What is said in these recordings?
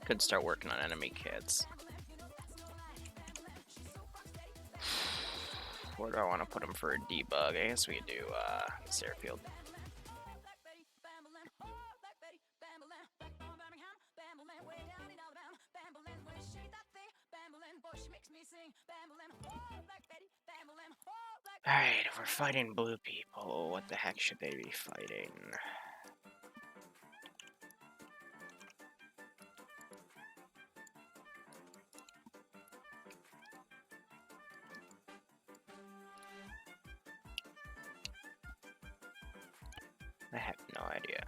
Could start working on enemy kits. Where do I want to put them for a debug? I guess we could do this airfield. Alright, if we're fighting blue people, what the heck should they be fighting? I have no idea.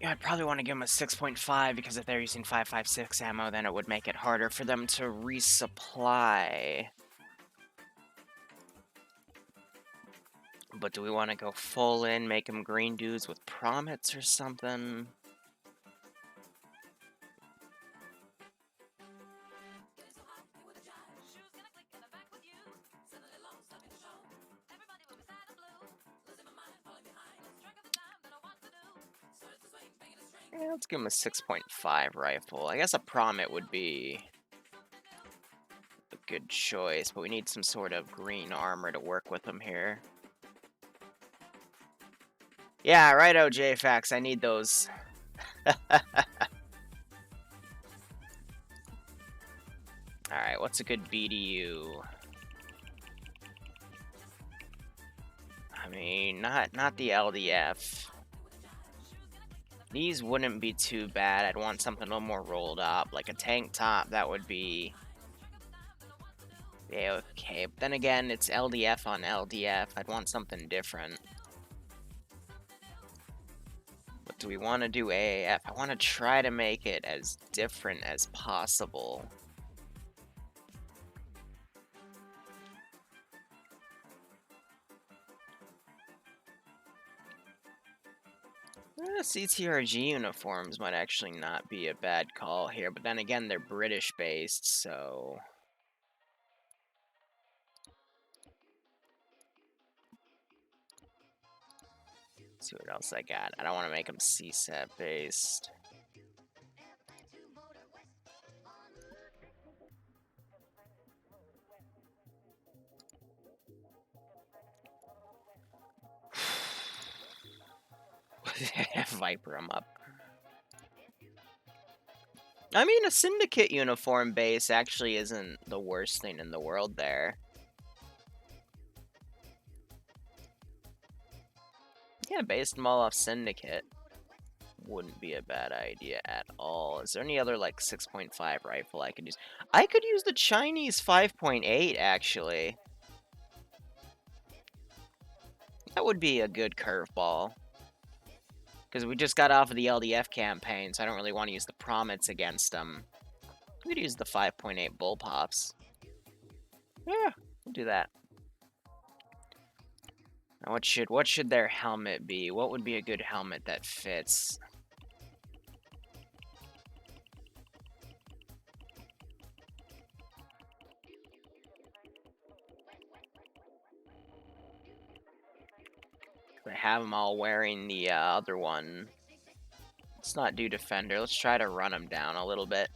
Yeah, I'd probably want to give them a 6.5 because if they're using 5.56 ammo, then it would make it harder for them to resupply. But do we want to go full in, make them green dudes with promets or something? Yeah, let's give him a 6.5 rifle. I guess a promet would be a good choice, but we need some sort of green armor to work with him here. Yeah, righto, JFax, I need those. Alright, what's a good BDU? I mean, not the LDF. These wouldn't be too bad. I'd want something a little more rolled up, like a tank top. That would be... yeah, okay. But then again, it's LDF on LDF. I'd want something different. But do we want to do AAF? I want to try to make it as different as possible. CTRG uniforms might actually not be a bad call here, but then again, they're British-based, so... let's see what else I got. I don't want to make them CSAT-based. Viper them up. I mean, a Syndicate uniform base actually isn't the worst thing in the world there. Yeah, based them all off Syndicate wouldn't be a bad idea at all. Is there any other, like, 6.5 rifle I could use? I could use the Chinese 5.8, actually. That would be a good curveball. Because we just got off of the LDF campaign, so I don't really want to use the promets against them. We could use the 5.8 bullpops. Yeah, we'll do that. Now, what should their helmet be? What would be a good helmet that fits? I have them all wearing the other one. Let's not do Defender. Let's try to run them down a little bit.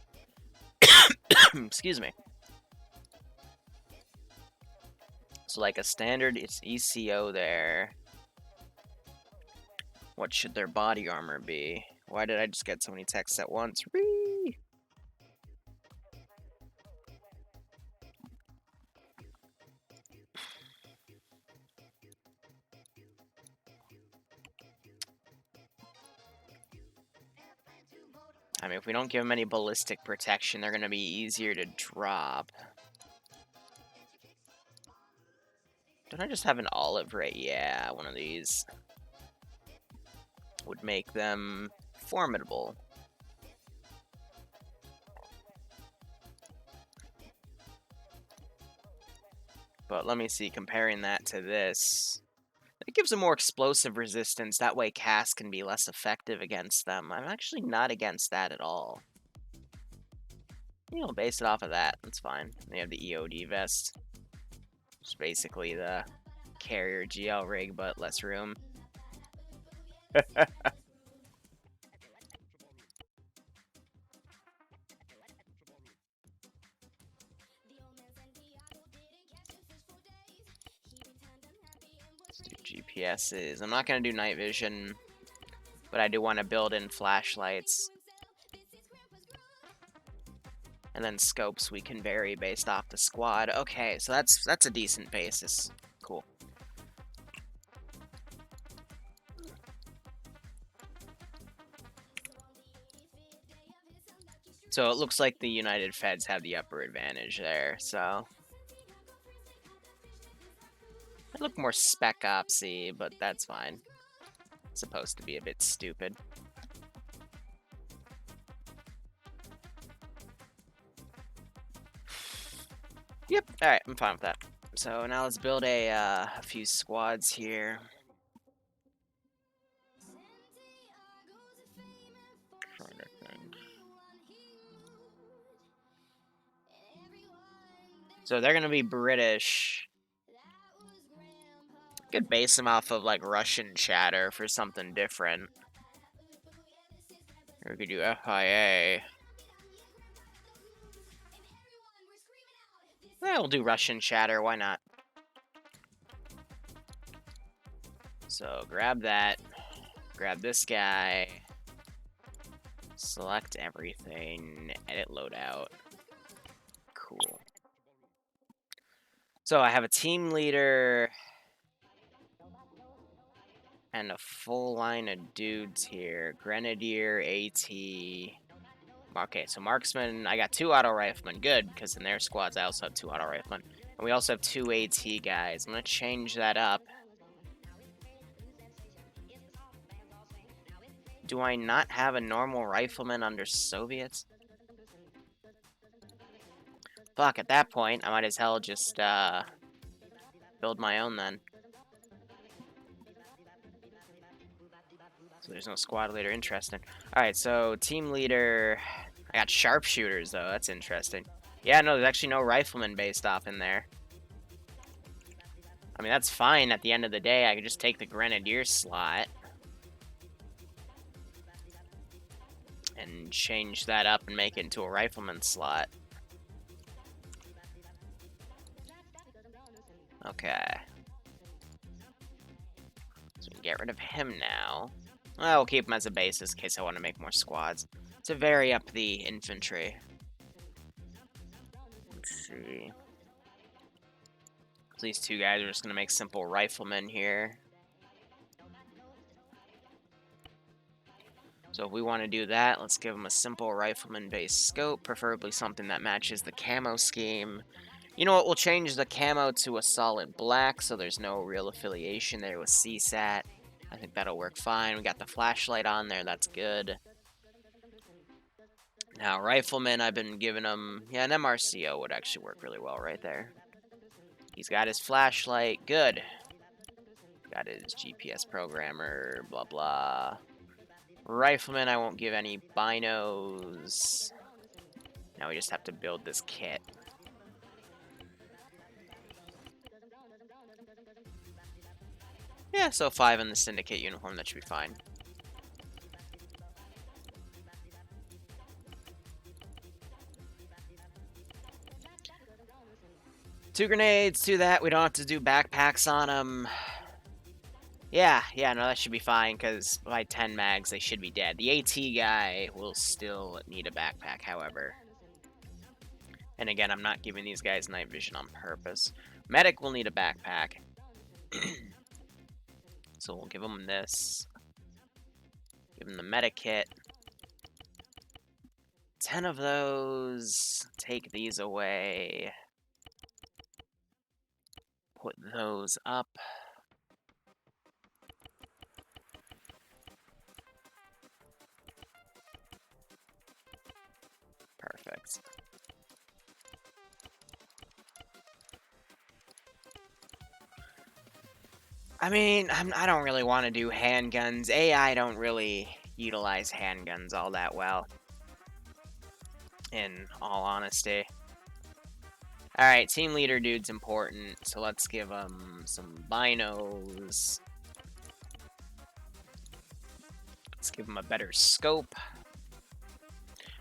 Excuse me. So like a standard, it's ECO there. What should their body armor be? Why did I just get so many texts at once? Whee! I mean, if we don't give them any ballistic protection, they're going to be easier to drop. Don't I just have an olive right? Yeah, one of these would make them formidable. But let me see, comparing that to this, it gives a more explosive resistance. That way cast can be less effective against them. I'm actually not against that at all. You know, base it off of that. That's fine. They have the EOD vest. It's basically the carrier GL rig, but less room. Let's do GPSs. I'm not going to do night vision, but I do want to build in flashlights. And then scopes we can vary based off the squad. Okay, so that's a decent basis. Cool. So it looks like the United Feds have the upper advantage there, so... They look more spec opsy, but that's fine. It's supposed to be a bit stupid. Yep, alright, I'm fine with that. So now let's build a few squads here. Trying to think. So they're gonna be British. Could base them off of like Russian chatter for something different. Or we could do FIA. Yeah, we'll do Russian chatter, why not? So grab that. Grab this guy. Select everything. Edit loadout. Cool. So I have a team leader. And a full line of dudes here. Grenadier, AT. Okay, so marksman. I got 2 auto riflemen. Good, because in their squads I also have 2 auto riflemen. And we also have 2 AT guys. I'm going to change that up. Do I not have a normal rifleman under Soviets? Fuck, at that point, I might as hell just build my own then. So there's no squad leader. Interesting. Alright, so team leader... I got sharpshooters, though. That's interesting. Yeah, no, there's actually no rifleman based off in there. I mean, that's fine. At the end of the day, I could just take the grenadier slot. And change that up and make it into a rifleman slot. Okay. So we can get rid of him now. Well, we'll keep him as a basis in case I want to make more squads. To vary up the infantry. Let's see. So these 2 guys are just going to make simple riflemen here. So if we want to do that, let's give them a simple rifleman-based scope, preferably something that matches the camo scheme. You know what, we'll change the camo to a solid black, so there's no real affiliation there with CSAT. I think that'll work fine. We got the flashlight on there, that's good. Now, rifleman, I've been giving him... Yeah, an MRCO would actually work really well right there. He's got his flashlight, good. Got his GPS programmer, blah blah. Rifleman, I won't give any binos. Now we just have to build this kit. Yeah, so 5 in the syndicate uniform, that should be fine. Two grenades, do that. We don't have to do backpacks on them. Yeah, no, that should be fine, because by 10 mags, they should be dead. The AT guy will still need a backpack, however. And again, I'm not giving these guys night vision on purpose. Medic will need a backpack. So we'll give him this. Give him the medic kit. 10 of those. Take these away. Put those up. Perfect. I mean, I don't really want to do handguns. AI don't really utilize handguns all that well, in all honesty. Alright, team leader dude's important, so let's give him some binos. Let's give him a better scope.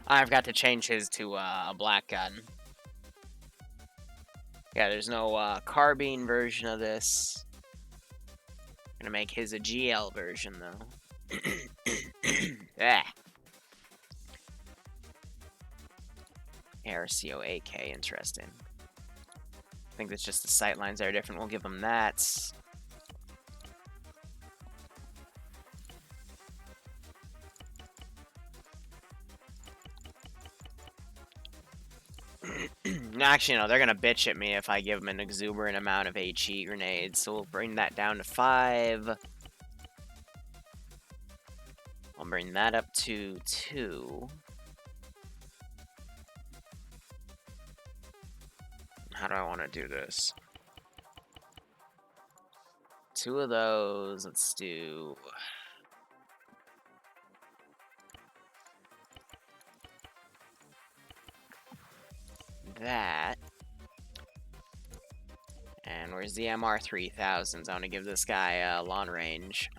I've got to change his to a black gun. Yeah, there's no carbine version of this. Gonna make his a GL version, though. Ah. ARCO AK, interesting. I think that's just the sight lines are different. We'll give him that. Actually, no, they're gonna bitch at me if I give them an exuberant amount of HE grenades, so we'll bring that down to 5. I'll bring that up to 2. How do I want to do this? 2 of those, let's do... that. And where's the MR3000s? I want to give this guy long range.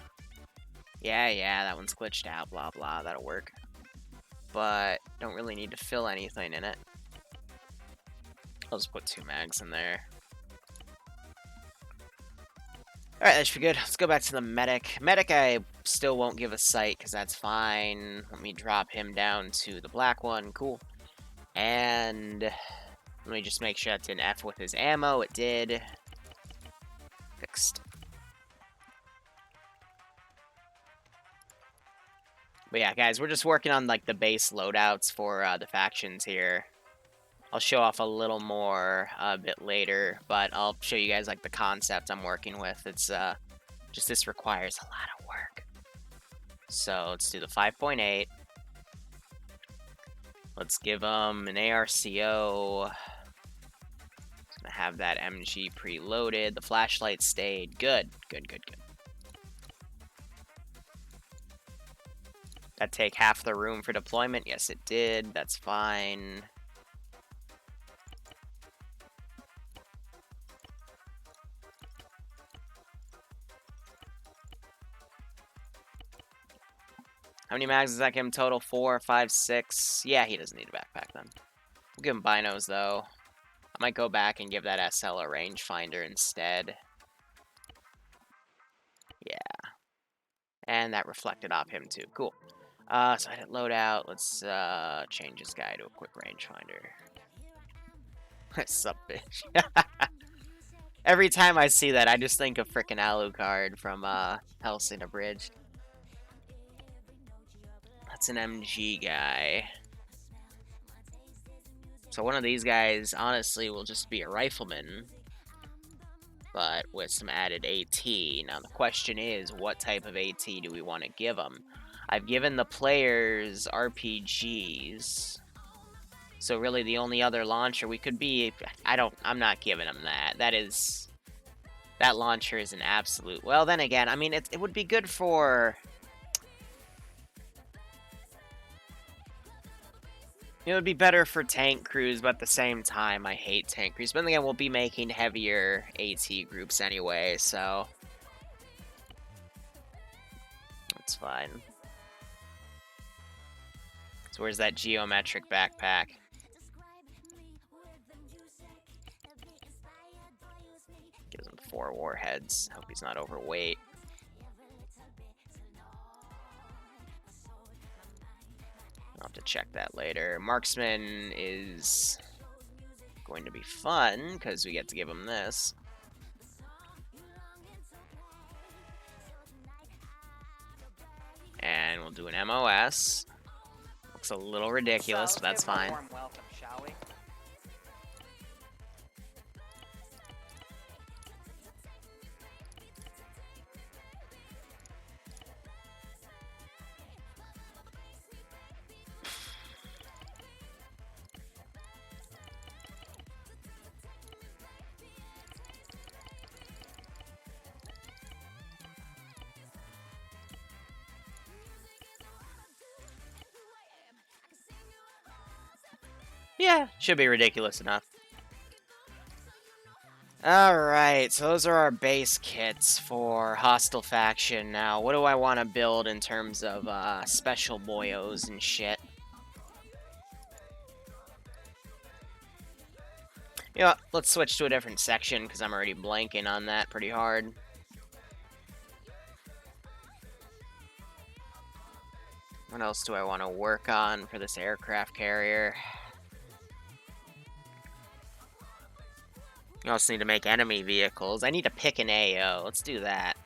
Yeah, that one's glitched out, blah blah, that'll work. But don't really need to fill anything in it. I'll just put 2 mags in there. Alright, that should be good. Let's go back to the medic. Medic I still won't give a sight, because that's fine. Let me drop him down to the black one. Cool. And let me just make sure that didn't F with his ammo. It did. Fixed. But yeah, guys, we're just working on like the base loadouts for the factions here. I'll show off a little more a bit later, but I'll show you guys like the concept I'm working with. It's just this requires a lot of work. So let's do the 5.8. Let's give them an ARCO. Gonna have that MG preloaded. The flashlight stayed. Good. That take half the room for deployment? Yes, it did. That's fine. How many mags does that give him total? 4, 5, 6? Yeah, he doesn't need a backpack then. We'll give him binos, though. I might go back and give that SL a rangefinder instead. Yeah. And that reflected off him, too. Cool. So I hit loadout. Let's change this guy to a quick rangefinder. Sup, bitch. Every time I see that, I just think of frickin' Alucard from Hellsing Abridged. That's an MG guy. So one of these guys, honestly, will just be a rifleman, but with some added AT. Now the question is, what type of AT do we want to give them? I've given the players RPGs, so really the only other launcher we could be, I'm not giving them that. That launcher is an absolute, well then again, I mean, it would be good for... It would be better for tank crews, but at the same time, I hate tank crews. But then again, we'll be making heavier AT groups anyway, so... That's fine. So where's that geometric backpack? Gives him 4 warheads. Hope he's not overweight. I'll have to check that later. Marksman is going to be fun, because we get to give him this. And we'll do an MOS. Looks a little ridiculous, but that's fine. Warm welcome, shall we? Yeah, should be ridiculous enough. Alright, so those are our base kits for Hostile Faction. Now, what do I want to build in terms of special boyos and shit? You know what, let's switch to a different section, because I'm already blanking on that pretty hard. What else do I want to work on for this aircraft carrier? You also need to make enemy vehicles. I need to pick an AO. Let's do that.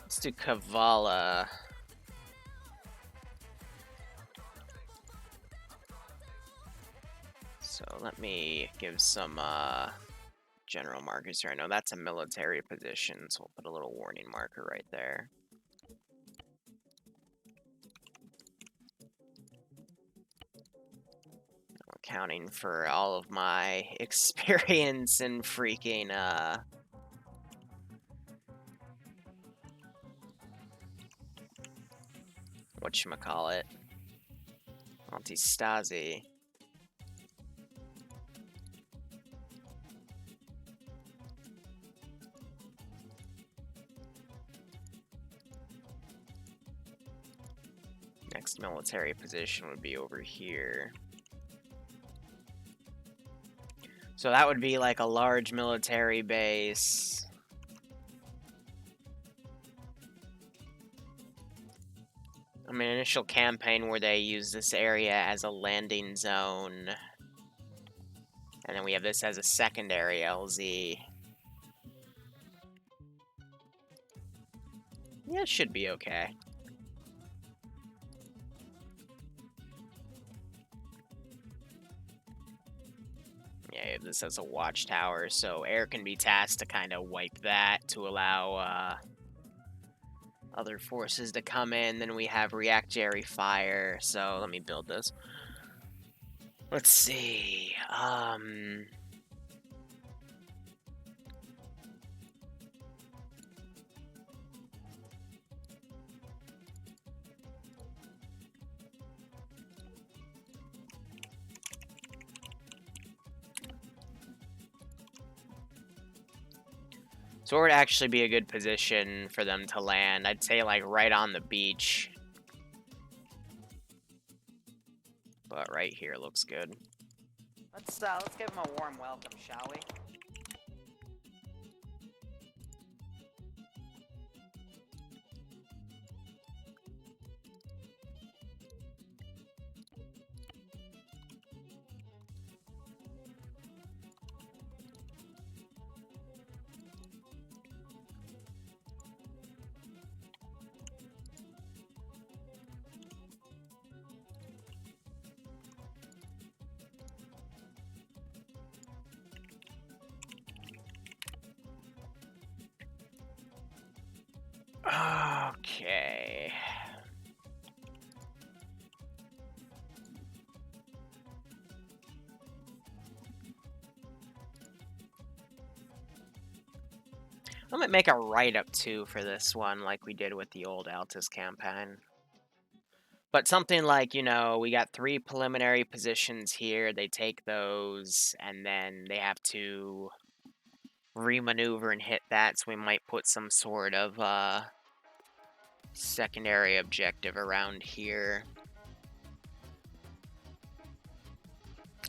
Let's do Kavala. So let me give some general markers here. I know that's a military position, so we'll put a little warning marker right there. Accounting for all of my experience in freaking whatchamacallit, Antistasi. Next military position would be over here. So that would be like a large military base. I mean, initial campaign where they use this area as a landing zone. And then we have this as a secondary LZ. Yeah, it should be okay. Yeah, this as a watchtower, so air can be tasked to kind of wipe that to allow other forces to come in. Then we have reactionary fire, so let me build this. Let's see. So where would actually be a good position for them to land? I'd say like right on the beach. But right here looks good. Let's give him a warm welcome, shall we? Okay. I might make a write-up too for this one, like we did with the old Altus campaign. But something like, you know, we got 3 preliminary positions here, they take those, and then they have to remaneuver and hit that, so we might put some sort of secondary objective around here.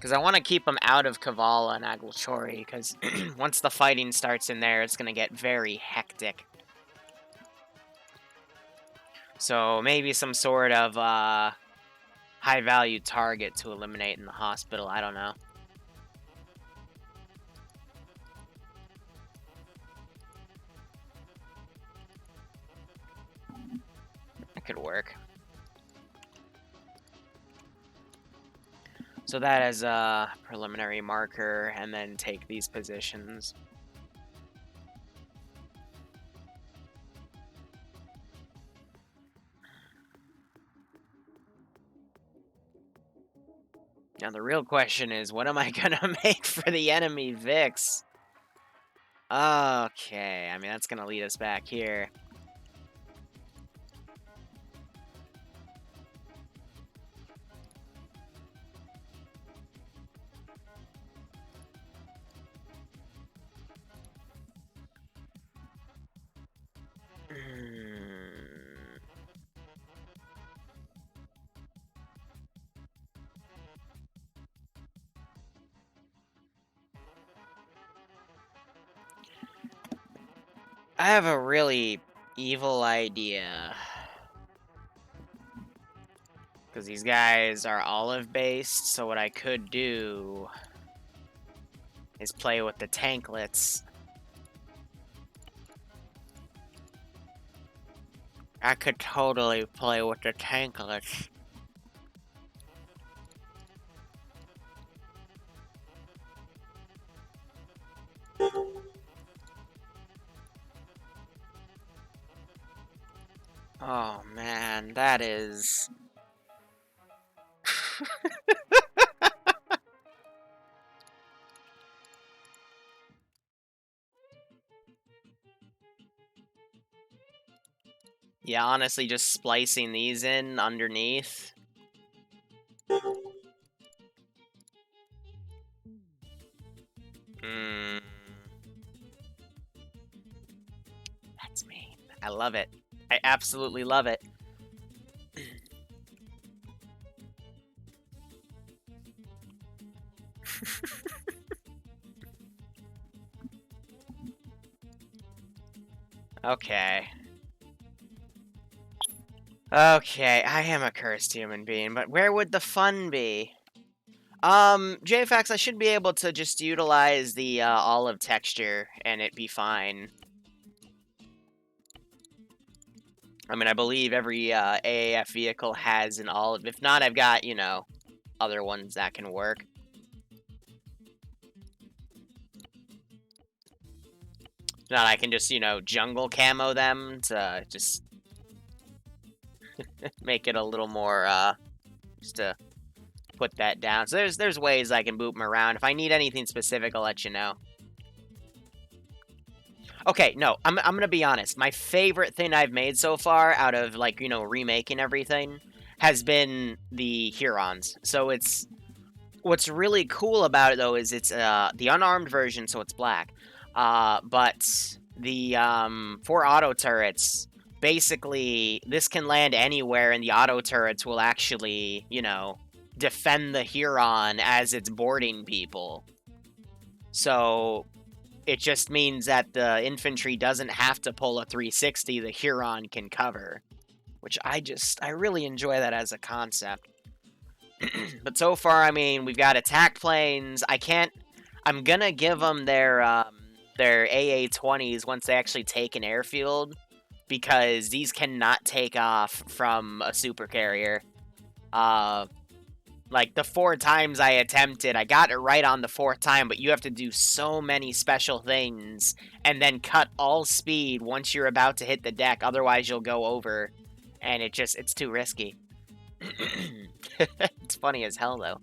Because I want to keep them out of Kavala and Aglachori, because once the fighting starts in there, it's going to get very hectic. So maybe some sort of high-value target to eliminate in the hospital, I don't know. That could work. So that is a preliminary marker, and then take these positions. Now the real question is, what am I gonna make for the enemy Vix? Okay, I mean, that's gonna lead us back here. I have a really evil idea. Because these guys are olive-based, so what I could do is play with the tanklets. I could totally play with the tanklets. Oh man, that is... Yeah, honestly, just splicing these in underneath. That's me. I love it. I absolutely love it. Okay. Okay, I am a cursed human being, but where would the fun be? JFax, I should be able to just utilize the olive texture and it be fine. I mean, I believe every AAF vehicle has an olive. If not, I've got, you know, other ones that can work. If not, I can just, you know, jungle camo them to just make it a little more, just to put that down. So there's ways I can boot them around. If I need anything specific, I'll let you know. Okay, no, I'm gonna be honest. My favorite thing I've made so far, out of like, you know, remaking everything, has been the Hurons. So it's what's really cool about it though is it's the unarmed version, so it's black. But the 4 auto turrets, basically this can land anywhere, and the auto turrets will actually, you know, defend the Huron as it's boarding people. So it just means that the infantry doesn't have to pull a 360, the Huron can cover. Which I really enjoy that as a concept. But so far, I mean, we've got attack planes. I'm gonna give them their AA-20s once they actually take an airfield, because these cannot take off from a super carrier. Like, the 4 times I attempted, I got it right on the 4th time, but you have to do so many special things, and then cut all speed once you're about to hit the deck, otherwise you'll go over, and it's too risky. It's funny as hell, though.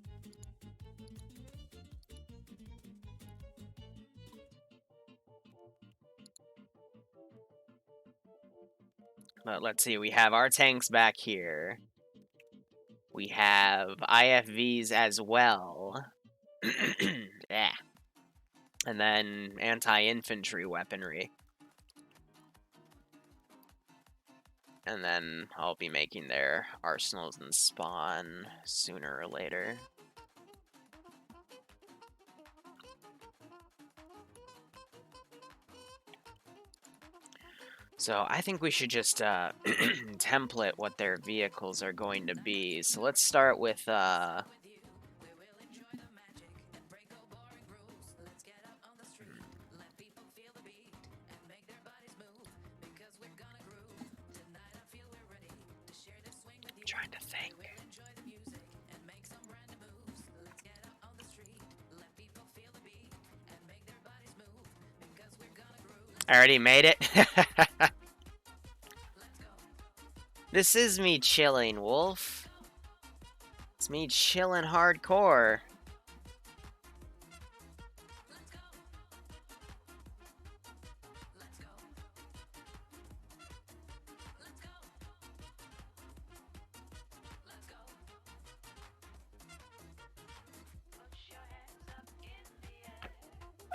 But let's see, we have our tanks back here. We have IFVs as well. Yeah. And then anti-infantry weaponry. And then I'll be making their arsenals and spawn sooner or later. So I think we should just template what their vehicles are going to be. So let's start with trying to think. I already made it. This is me chilling, Wolf. It's me chilling hardcore.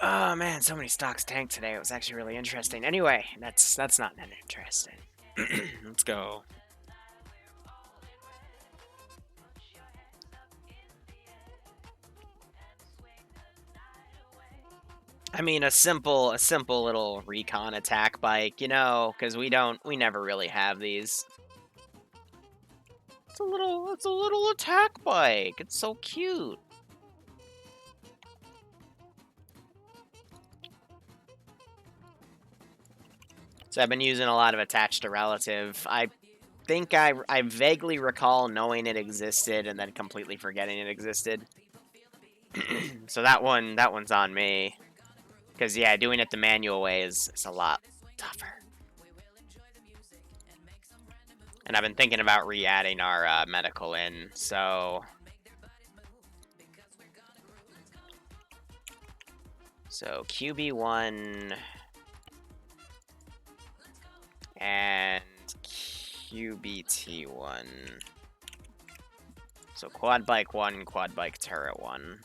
Oh man, so many stocks tanked today. It was actually really interesting. Anyway, that's not that interesting. Let's go. I mean, a simple little recon attack bike, you know, because we never really have these. It's a little attack bike. It's so cute. So I've been using a lot of attached to relative. I think I vaguely recall knowing it existed and then completely forgetting it existed. So that one's on me. Because yeah, doing it the manual way is a lot tougher. And I've been thinking about re-adding our medical in, so QB1 and QBT1. So quad bike 1, quad bike turret 1.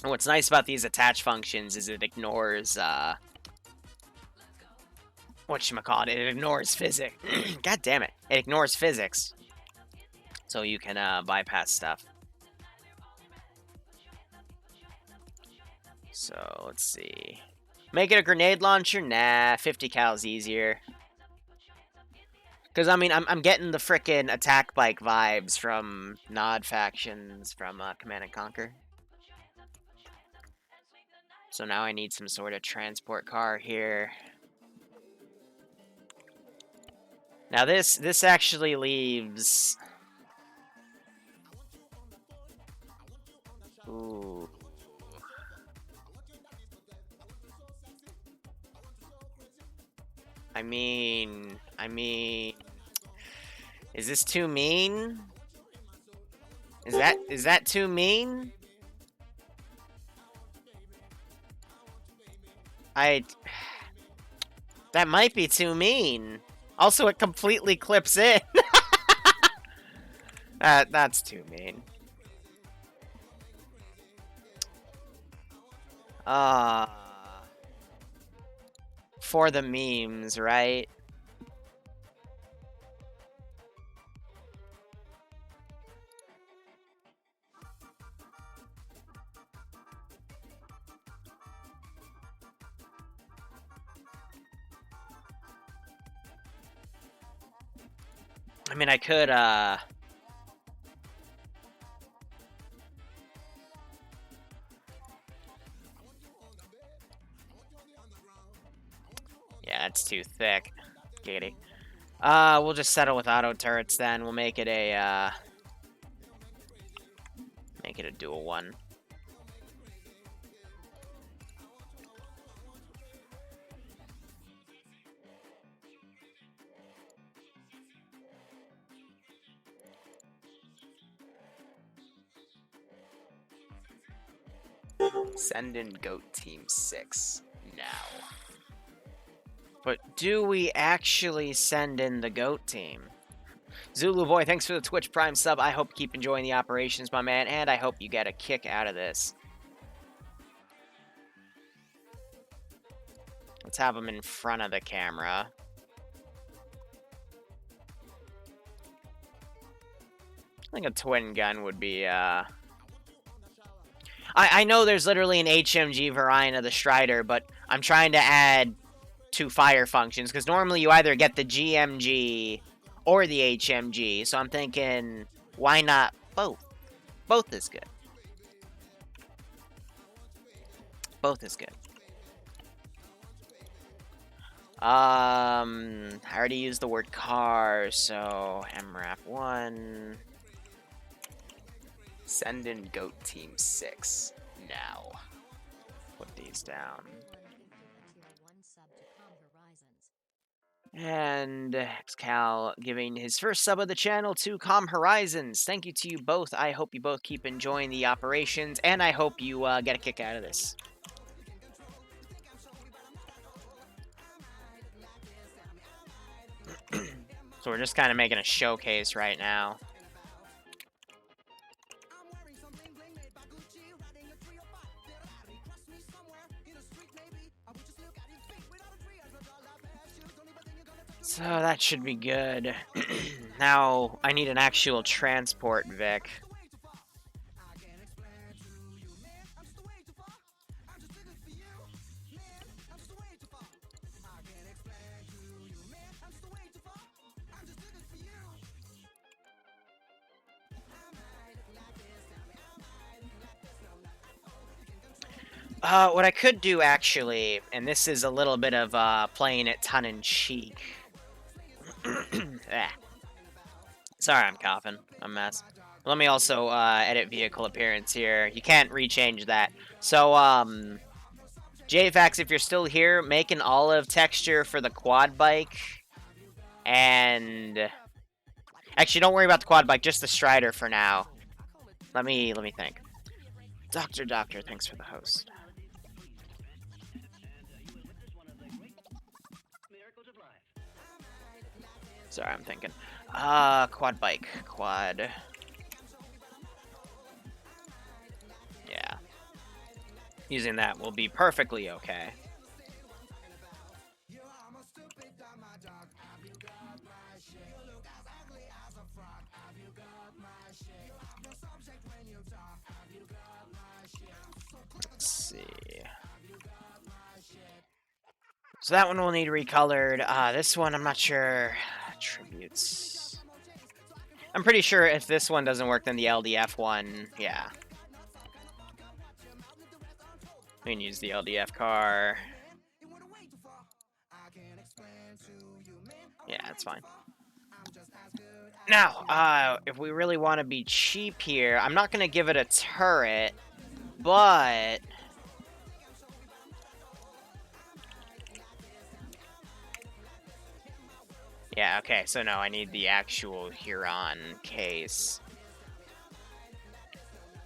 And what's nice about these attach functions is it ignores whatchamacallit, it ignores physics. God damn it. It ignores physics. So you can bypass stuff. So let's see. Make it a grenade launcher? Nah, 50 cal is easier. Because I mean, I'm getting the frickin' attack bike vibes from Nod factions from Command and Conquer. So now I need some sort of transport car here. Now this actually leaves. Ooh. I mean, is this too mean? Is that too mean? That might be too mean. Also, it completely clips in. That's too mean. For the memes, right? I mean, I could, yeah, that's too thick. Giggity. We'll just settle with auto turrets then. We'll make it a, dual one. Send in GOAT Team 6 now. But do we actually send in the GOAT team? Zulu Boy, thanks for the Twitch Prime sub. I hope you keep enjoying the operations, my man, and I hope you get a kick out of this. Let's have him in front of the camera. I think a twin gun would be, I know there's literally an HMG variant of the Strider, but I'm trying to add two fire functions, because normally you either get the GMG or the HMG, so I'm thinking, why not both? Both is good. Both is good. I already used the word car, so MRAP 1. Send in Goat Team 6 now. Put these down. And Xcal giving his first sub of the channel to Com Horizons. Thank you to you both. I hope you both keep enjoying the operations, and I hope you get a kick out of this. So we're just kind of making a showcase right now. So that should be good. Now, I need an actual transport, Vic. What I could do, actually, and this is a little bit of playing it tongue-in-cheek. Sorry, I'm coughing. I'm a mess. Let me also edit vehicle appearance here. You can't rechange that. So, JFax, if you're still here, make an olive texture for the quad bike. And... Actually, don't worry about the quad bike, just the Strider for now. Let me think. Doctor, thanks for the host. Sorry, I'm thinking. Quad bike. Quad. Yeah. Using that will be perfectly okay. Let's see. So that one will need recolored. This one, I'm not sure. Attributes. I'm pretty sure if this one doesn't work, then the LDF one, yeah. We can use the LDF car. Yeah, that's fine. Now, if we really want to be cheap here, I'm not going to give it a turret, but... Yeah, okay, so no, I need the actual Huron case.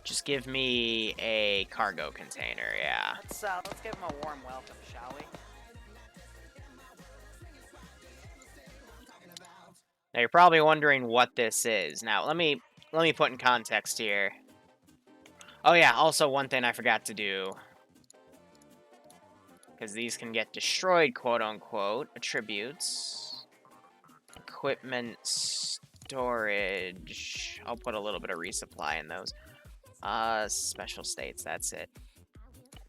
Just give me a cargo container, yeah. Let's give him a warm welcome, shall we? Now you're probably wondering what this is. Now, let me put in context here. Oh yeah, also one thing I forgot to do. Because these can get destroyed, quote-unquote. Attributes. Equipment storage. I'll put a little bit of resupply in those. Special states, that's it.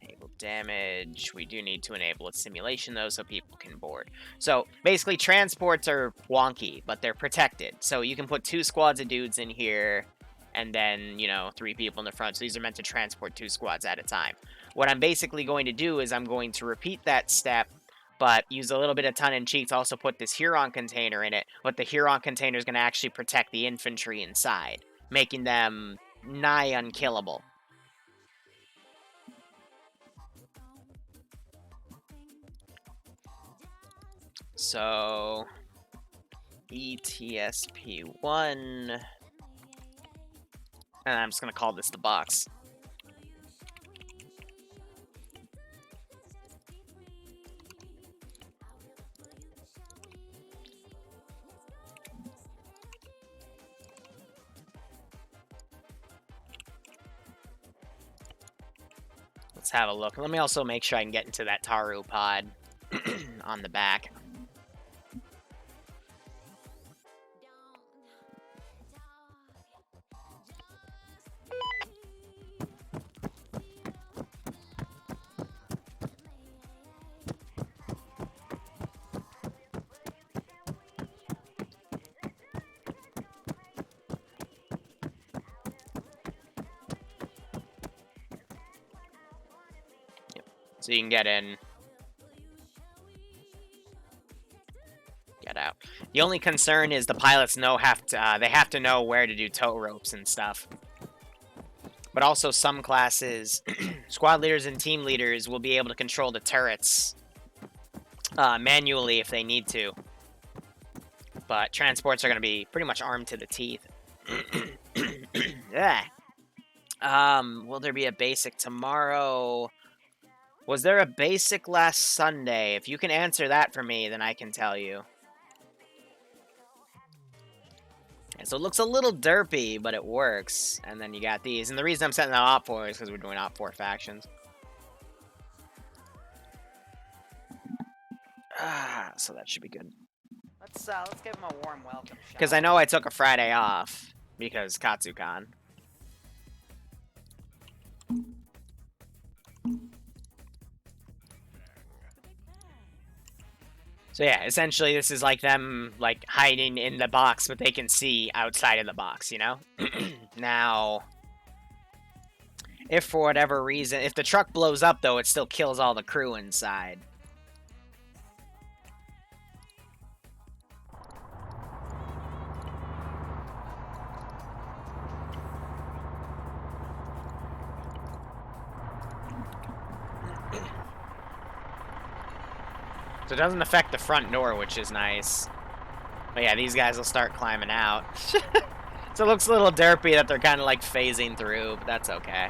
Enable damage. We do need to enable a simulation, though, so people can board. So, basically, transports are wonky, but they're protected. So, you can put 2 squads of dudes in here, and then, you know, 3 people in the front. So, these are meant to transport 2 squads at a time. What I'm basically going to do is I'm going to repeat that step, but use a little bit of tongue-in-cheek to also put this Huron container in it. But the Huron container is going to actually protect the infantry inside, making them nigh unkillable. So, ETSP1, and I'm just going to call this the box. Let's have a look. Let me also make sure I can get into that Taru pod on the back. So you can get in. Get out. The only concern is the pilots they have to know where to do tow ropes and stuff. But also some classes, squad leaders and team leaders will be able to control the turrets manually if they need to. But transports are going to be pretty much armed to the teeth. Yeah. Will there be a basic tomorrow? Was there a basic last Sunday? If you can answer that for me, then I can tell you. And so it looks a little derpy, but it works. And then you got these. And the reason I'm setting them up for is because we're doing op 4 factions. So that should be good. Let's give him a warm welcome. Because I know I took a Friday off because Katsukan. So yeah, essentially this is like them like hiding in the box, but they can see outside of the box, you know? Now, if for whatever reason, if the truck blows up though, it still kills all the crew inside. So it doesn't affect the front door, which is nice. But yeah, these guys will start climbing out. So it looks a little derpy that they're kind of like phasing through, but that's okay.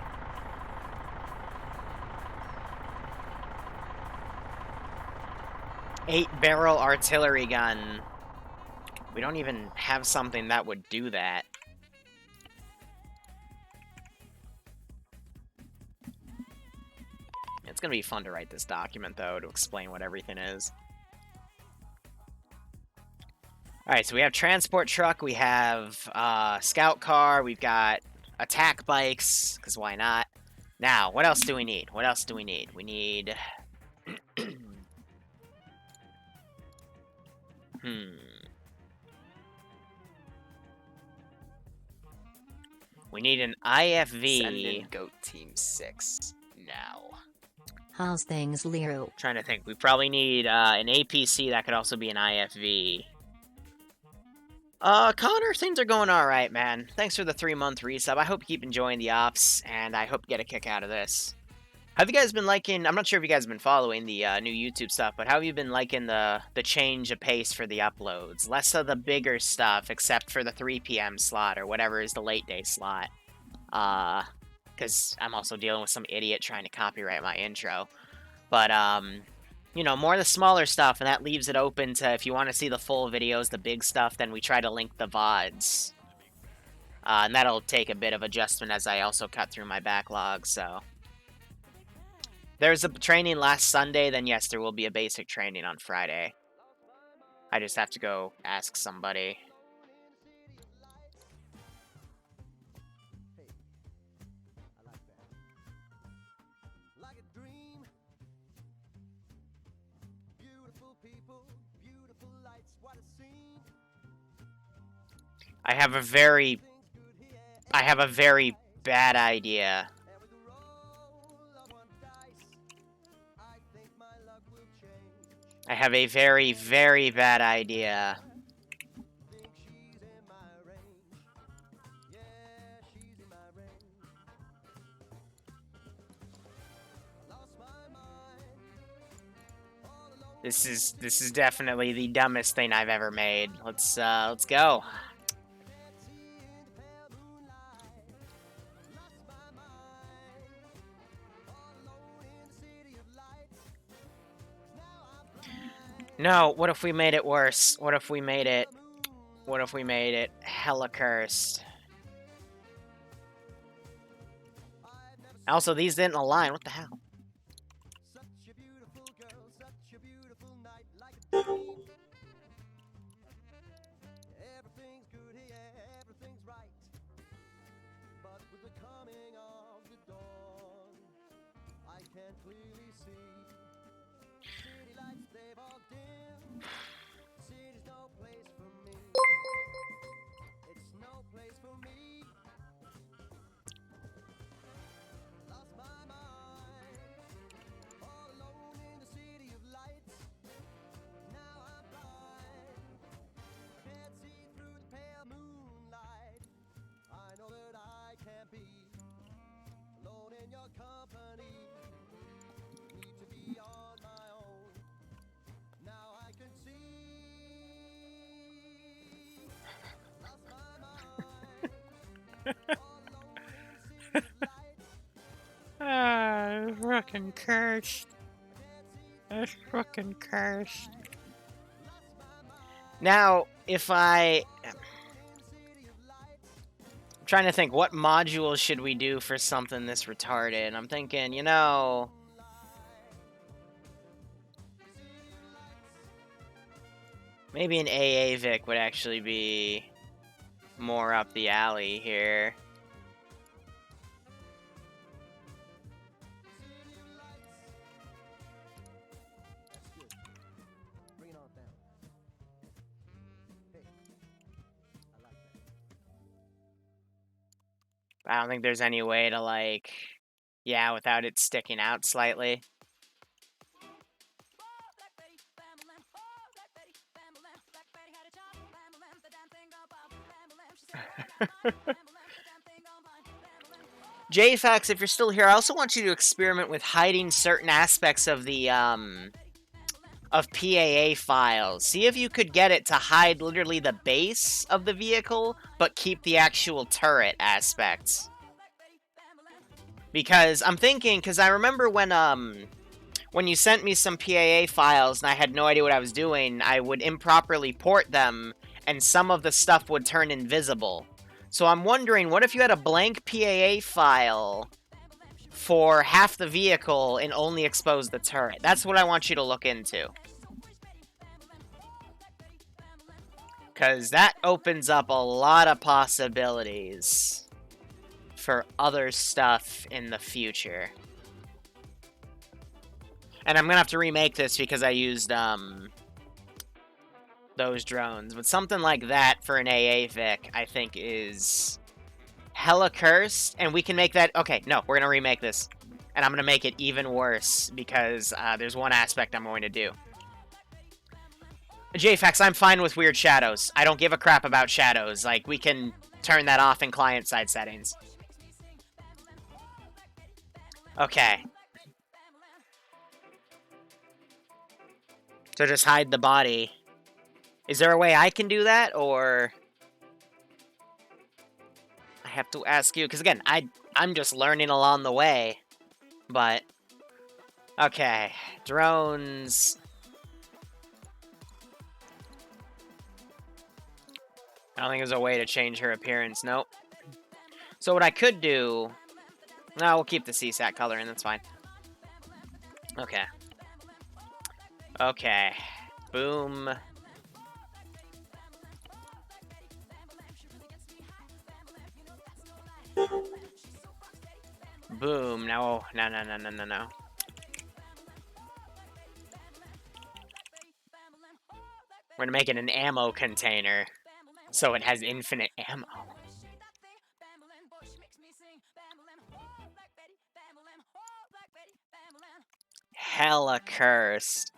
Eight-barrel artillery gun. We don't even have something that would do that. It's going to be fun to write this document, though, to explain what everything is. Alright, so we have transport truck, we have scout car, we've got attack bikes, because why not? Now, what else do we need? What else do we need? We need... We need an IFV. Send in Goat Team 6 now. How's things, Liru? Trying to think. We probably need an APC that could also be an IFV. Connor, things are going alright, man. Thanks for the 3-month resub. I hope you keep enjoying the ops, and I hope you get a kick out of this. Have you guys been liking... I'm not sure if you guys have been following the new YouTube stuff, but how have you been liking the change of pace for the uploads? Less of the bigger stuff, except for the 3 p.m. slot, or whatever is the late day slot. Because I'm also dealing with some idiot trying to copyright my intro. But, you know, more of the smaller stuff, and that leaves it open to, if you want to see the full videos, the big stuff, then we try to link the VODs. And that'll take a bit of adjustment as I also cut through my backlog, so... There's a training last Sunday, then yes, there will be a basic training on Friday. I just have to go ask somebody. I have a very bad idea. I have a very, very bad idea. This is definitely the dumbest thing I've ever made. Let's go. No, what if we made it worse? What if we made it hella cursed? Also, these didn't align. What the hell? It's fucking cursed. It's fucking cursed. Now, if I'm trying to think, what module should we do for something this retarded? I'm thinking, you know, maybe an AA Vic would actually be more up the alley here. I don't think there's any way to, like, yeah, without it sticking out slightly. JFAX, if you're still here, I also want you to experiment with hiding certain aspects of the, of PAA files. See if you could get it to hide literally the base of the vehicle, but keep the actual turret aspects. Because I'm thinking, because I remember when you sent me some PAA files and I had no idea what I was doing, I would improperly port them, and some of the stuff would turn invisible. So I'm wondering, what if you had a blank PAA file for half the vehicle and only expose the turret? That's what I want you to look into. Because that opens up a lot of possibilities for other stuff in the future. And I'm going to have to remake this because I used those drones. But something like that for an AA Vic, I think, is hella cursed. And we can make that... Okay, no, we're going to remake this. And I'm going to make it even worse because there's one aspect I'm going to do. JFAX, I'm fine with weird shadows. I don't give a crap about shadows. Like, we can turn that off in client-side settings. Okay. So just hide the body. Is there a way I can do that, or... I have to ask you, because again, I'm just learning along the way. But... Okay. Drones... I don't think there's a way to change her appearance. Nope. So what I could do... No, we'll keep the CSAT color in. That's fine. Okay. Okay. Boom. Boom. No. No, no, no, no, no, no. We're gonna make it an ammo container. So it has infinite ammo. Hella cursed.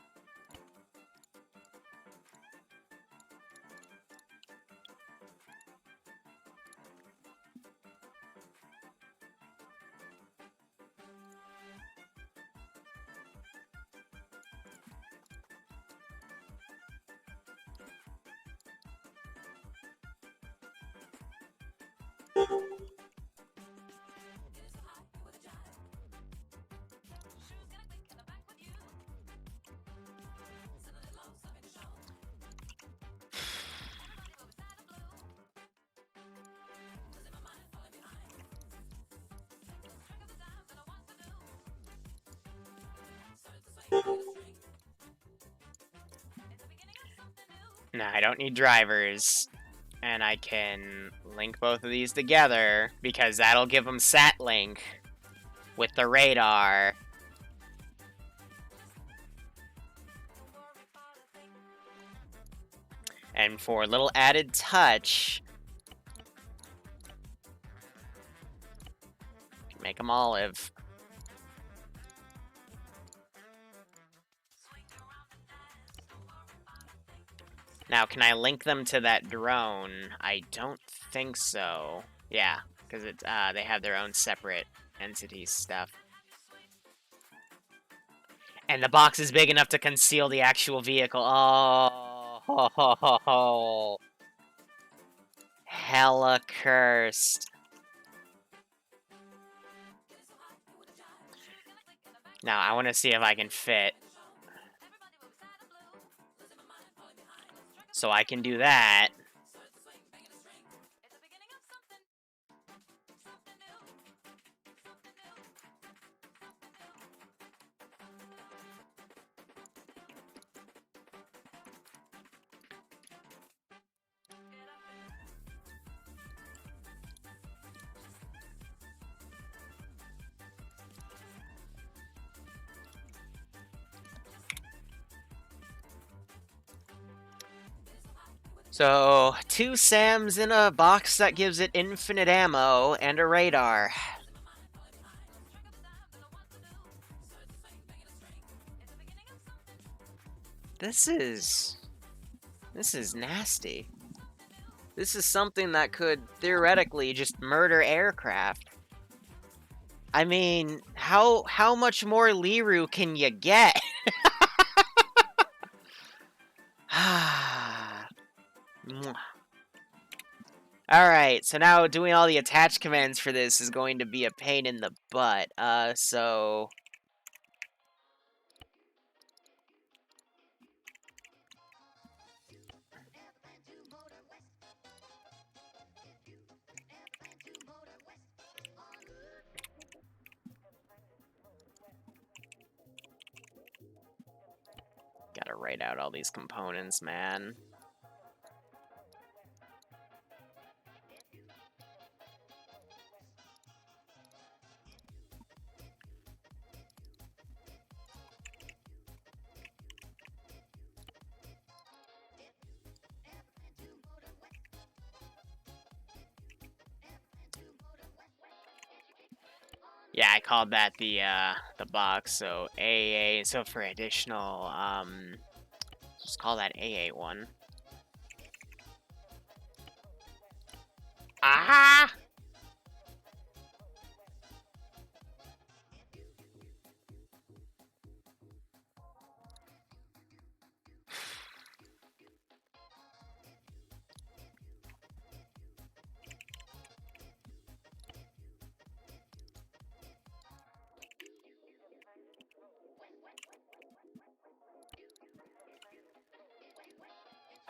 No, I don't need drivers. And I can link both of these together, because that'll give them sat link with the radar. And for a little added touch, make them olive. Now, can I link them to that drone? I don't think so. Yeah. Because it's they have their own separate entity stuff. And the box is big enough to conceal the actual vehicle. Oh, ho, ho, ho, ho. Hella cursed. Now, I want to see if I can fit. So I can do that. So, 2 SAMs in a box that gives it infinite ammo and a radar. This is nasty. This is something that could theoretically just murder aircraft. I mean, how much more Liru can you get? Alright, so now doing all the attach commands for this is going to be a pain in the butt. So... Gotta write out all these components, man. Yeah, I called that the box, so AA, so for additional, just call that AA1. Ah!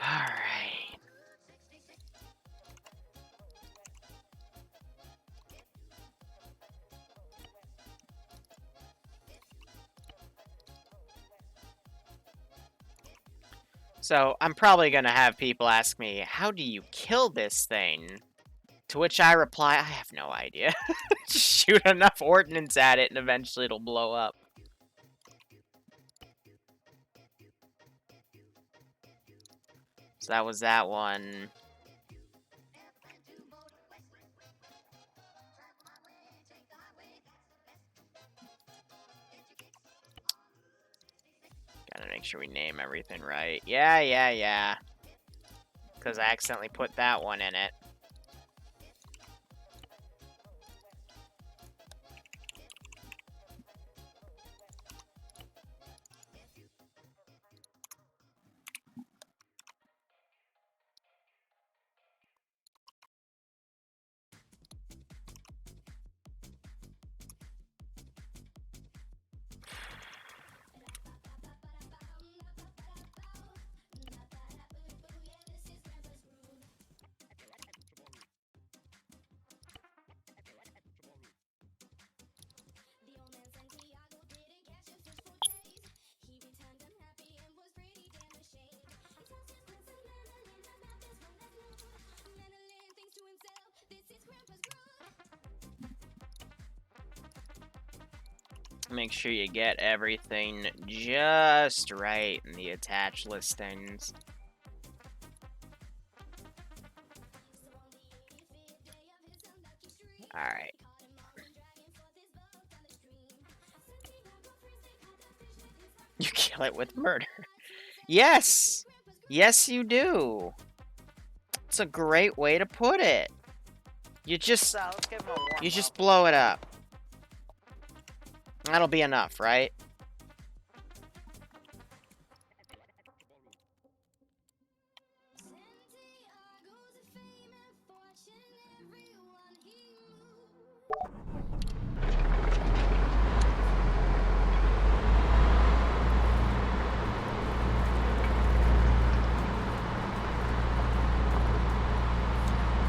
Alright. So, I'm probably gonna have people ask me, how do you kill this thing? To which I reply, I have no idea. Just shoot enough ordnance at it and eventually it'll blow up. So that was that one. Gotta make sure we name everything right. Yeah. Because I accidentally put that one in it. Make sure you get everything just right in the attached listings. Alright. You kill it with murder. Yes! Yes, you do. It's a great way to put it. You just So let's give him a warm you just welcome. blow it up. That'll be enough, right?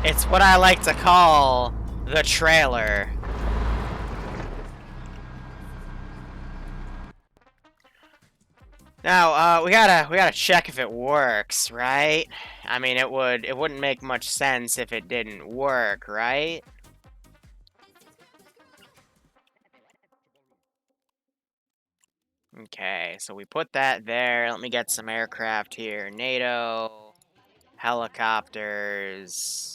It's what I like to call the trailer. Now, we gotta check if it works, right? I mean, it wouldn't make much sense if it didn't work, right? Okay, so we put that there. Let me get some aircraft here. NATO, helicopters.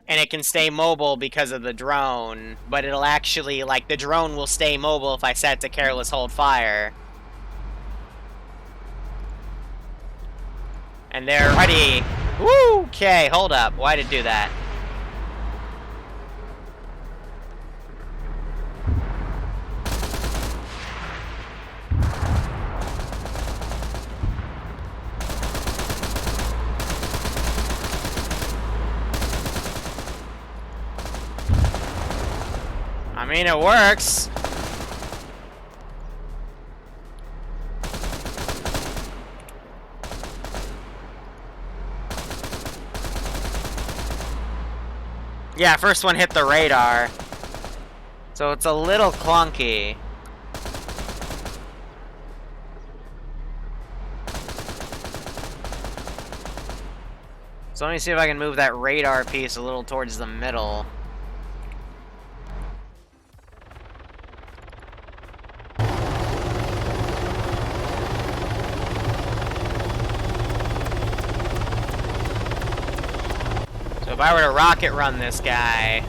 And it can stay mobile because of the drone, but it'll actually, like, the drone will stay mobile if I set it to careless hold fire. And they're ready. Woo! Okay, hold up. Why did it do that? I mean, it works. Yeah, first one hit the radar. So it's a little clunky. So let me see if I can move that radar piece a little towards the middle. So if I were to rocket run this guy...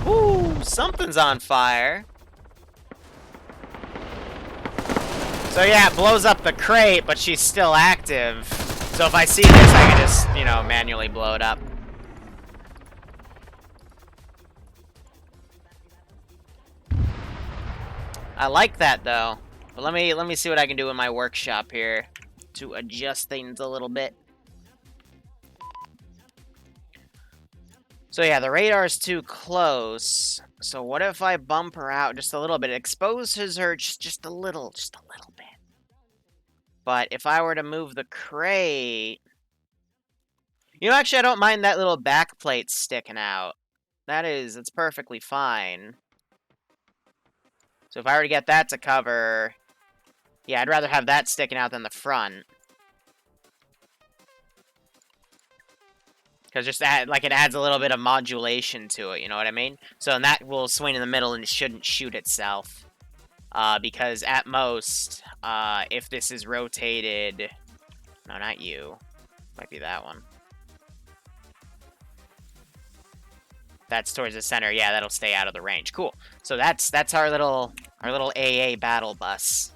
Woo! Something's on fire. So yeah, it blows up the crate, but she's still active. So if I see this, I can just, you know, manually blow it up. I like that though. But let me see what I can do in my workshop here to adjust things a little bit. So yeah, the radar's too close. So what if I bump her out just a little bit? It exposes her just a little bit. But if I were to move the crate... You know, actually, I don't mind that little back plate sticking out. It's perfectly fine. So if I were to get that to cover... Yeah, I'd rather have that sticking out than the front. Because just like it adds a little bit of modulation to it, you know what I mean? So and that will swing in the middle and it shouldn't shoot itself. Because at most, if this is rotated... No, not you. Might be that one. That's towards the center. Yeah, that'll stay out of the range. Cool. So that's our little AA battle bus.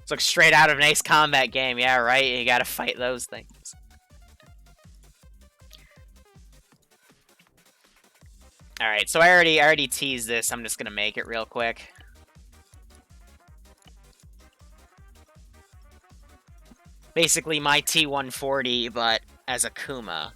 It's like straight out of an Ace Combat game. Yeah, right? You gotta fight those things. Alright, so I already teased this. I'm just gonna make it real quick. Basically my T-140, but as a Kuma.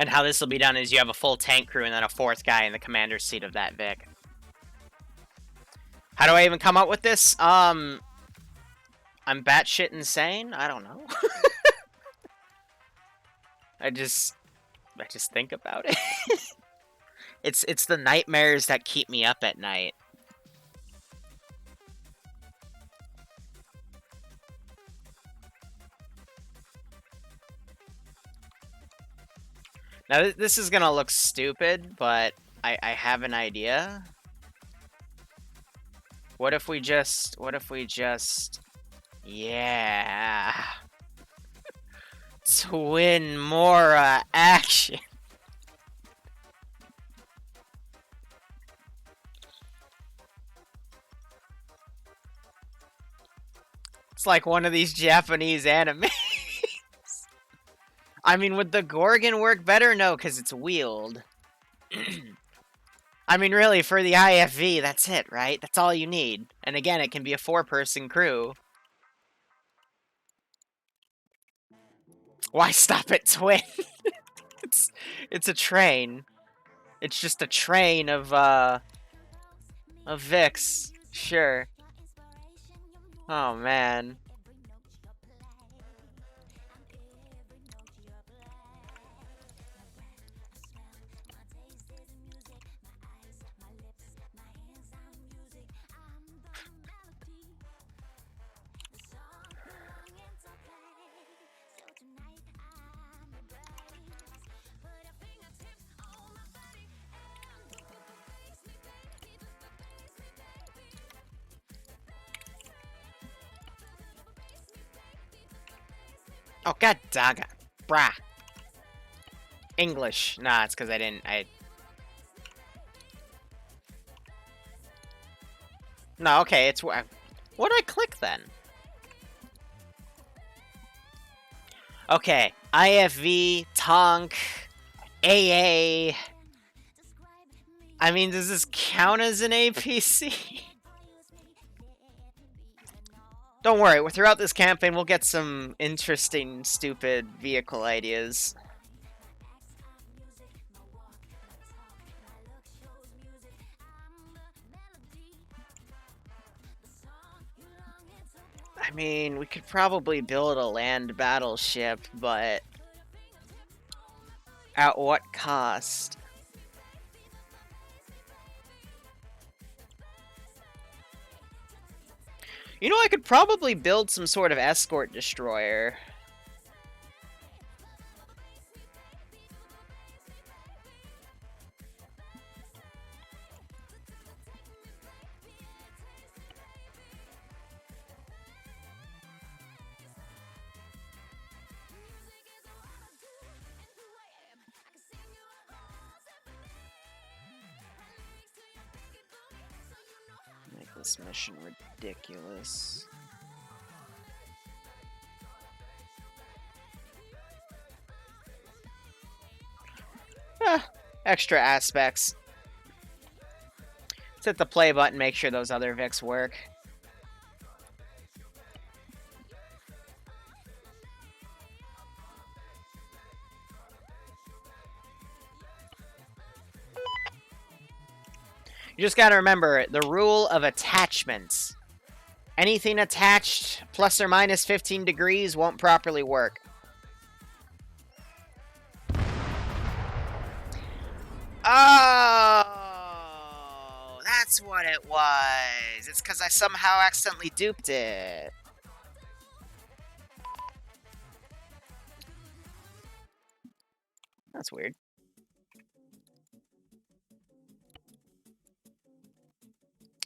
And how this will be done is you have a full tank crew and then a fourth guy in the commander's seat of that Vic. How do I even come up with this? I'm batshit insane? I don't know. I just think about it. It's the nightmares that keep me up at night. Now, this is gonna look stupid, but I have an idea. What if we just... Yeah. Twin Mora action. It's like one of these Japanese animes. I mean, would the Gorgon work better? No, because it's wheeled. I mean, really, for the IFV, that's it, right? That's all you need. And again, it can be a 4-person crew. Why stop at twin? It's a train. It's just a train of Vix. Sure. Oh, man. Oh, god dog. Brah. English. Nah, it's because I... No, okay, it's... What did I click, then? Okay. IFV, Tonk, AA... I mean, does this count as an APC? Don't worry, throughout this campaign, we'll get some interesting, stupid vehicle ideas. I mean, we could probably build a land battleship, but... at what cost? You know, I could probably build some sort of escort destroyer. Make this mission ridiculous. Extra aspects. Let's hit the play button, make sure those other Vics work. You just gotta remember the rule of attachments. Anything attached plus or minus 15 degrees won't properly work. Oh, that's what it was. It's because I somehow accidentally duped it. That's weird.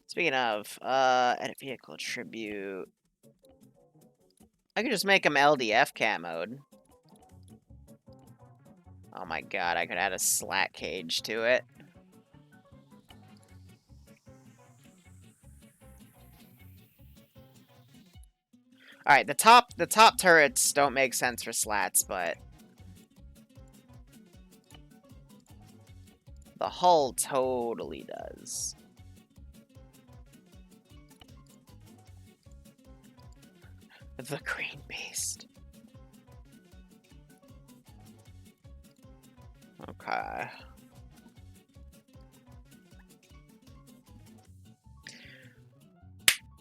Speaking of, edit vehicle attribute. I could just make them LDF cat mode. Oh my god, I could add a slat cage to it. Alright, the top turrets don't make sense for slats, but the hull totally does. The green beast. Okay.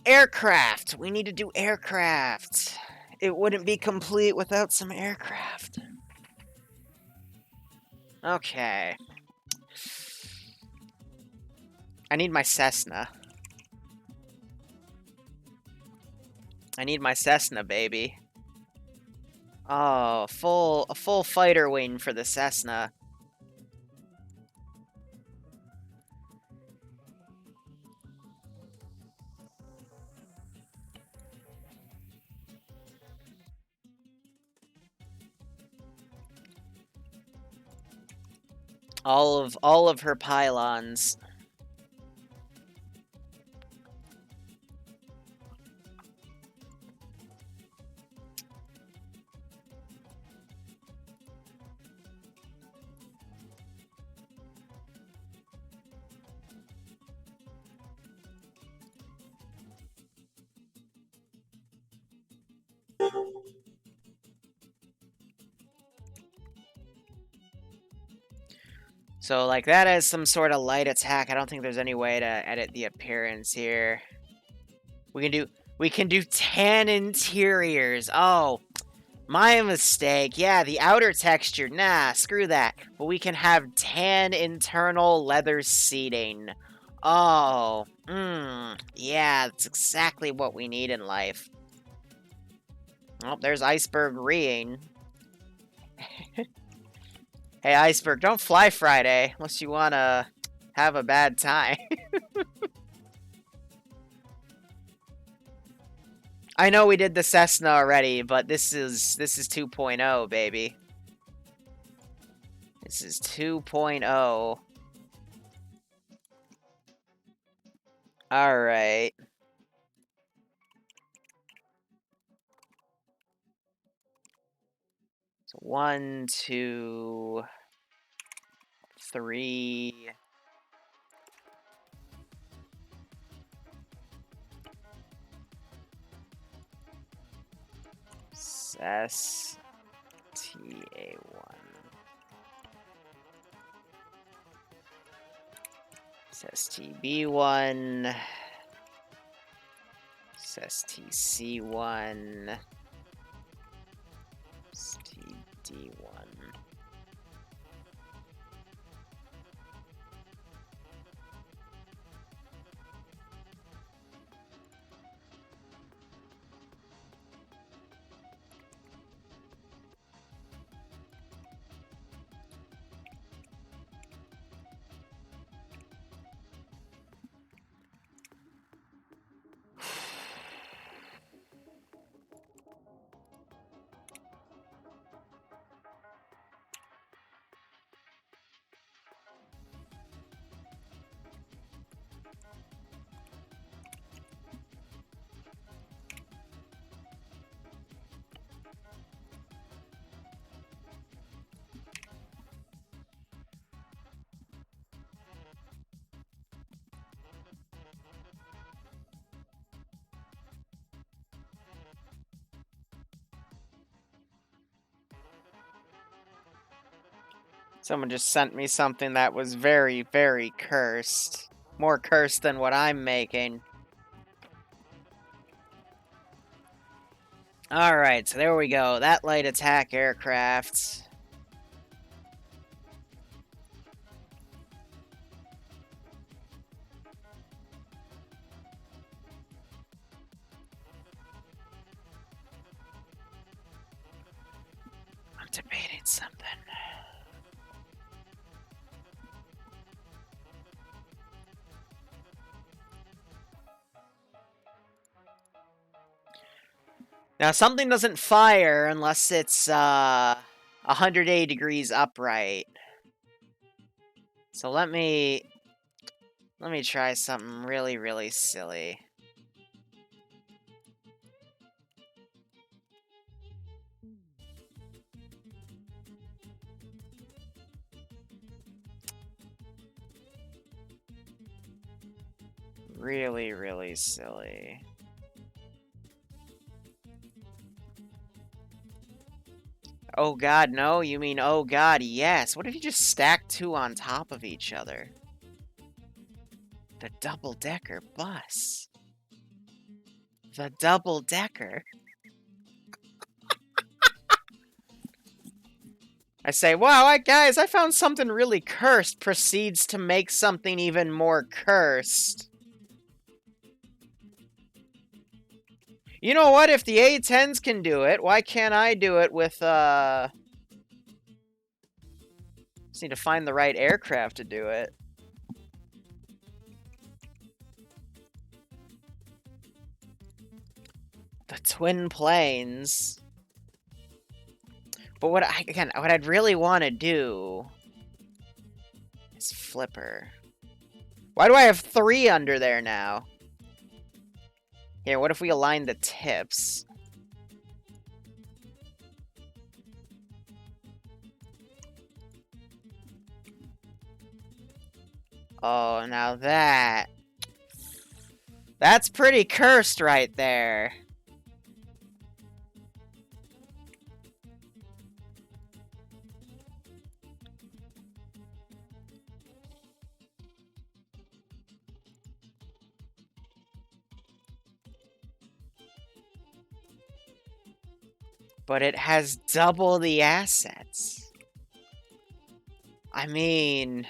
Aircraft! We need to do aircraft. It wouldn't be complete without some aircraft. Okay. I need my Cessna. I need my Cessna, baby. Oh, a full fighter wing for the Cessna. All of her pylons. So, like, that has some sort of light attack. I don't think there's any way to edit the appearance here. We can do 10 interiors. Oh, my mistake. Yeah, the outer texture. Nah, screw that. But we can have 10 internal leather seating. Oh, yeah, that's exactly what we need in life. Oh, there's Iceberg reeing. Hey, Iceberg, don't fly Friday unless you want to have a bad time. I know we did the Cessna already, but this is 2.0, baby. This is 2.0. All right. So 1, 2, 3. STA1. STB1. STC1. STD1. Someone just sent me something that was very, very cursed. More cursed than what I'm making. Alright, so there we go. That light attack aircraft. I'm debating something. Now, something doesn't fire unless it's 180 degrees upright. So let me try something really, really silly. Really, really silly. Oh god, no? You mean oh god, yes. What if you just stack two on top of each other? The double-decker bus. The double-decker. I say, wow, guys, I found something really cursed. Proceeds to make something even more cursed. You know what? If the A-10s can do it, why can't I do it with, Just need to find the right aircraft to do it. The twin planes. But what I'd really want to do is flipper. Why do I have 3 under there now? Here, what if we align the tips? Oh, now that's pretty cursed right there. But it has double the assets. I mean...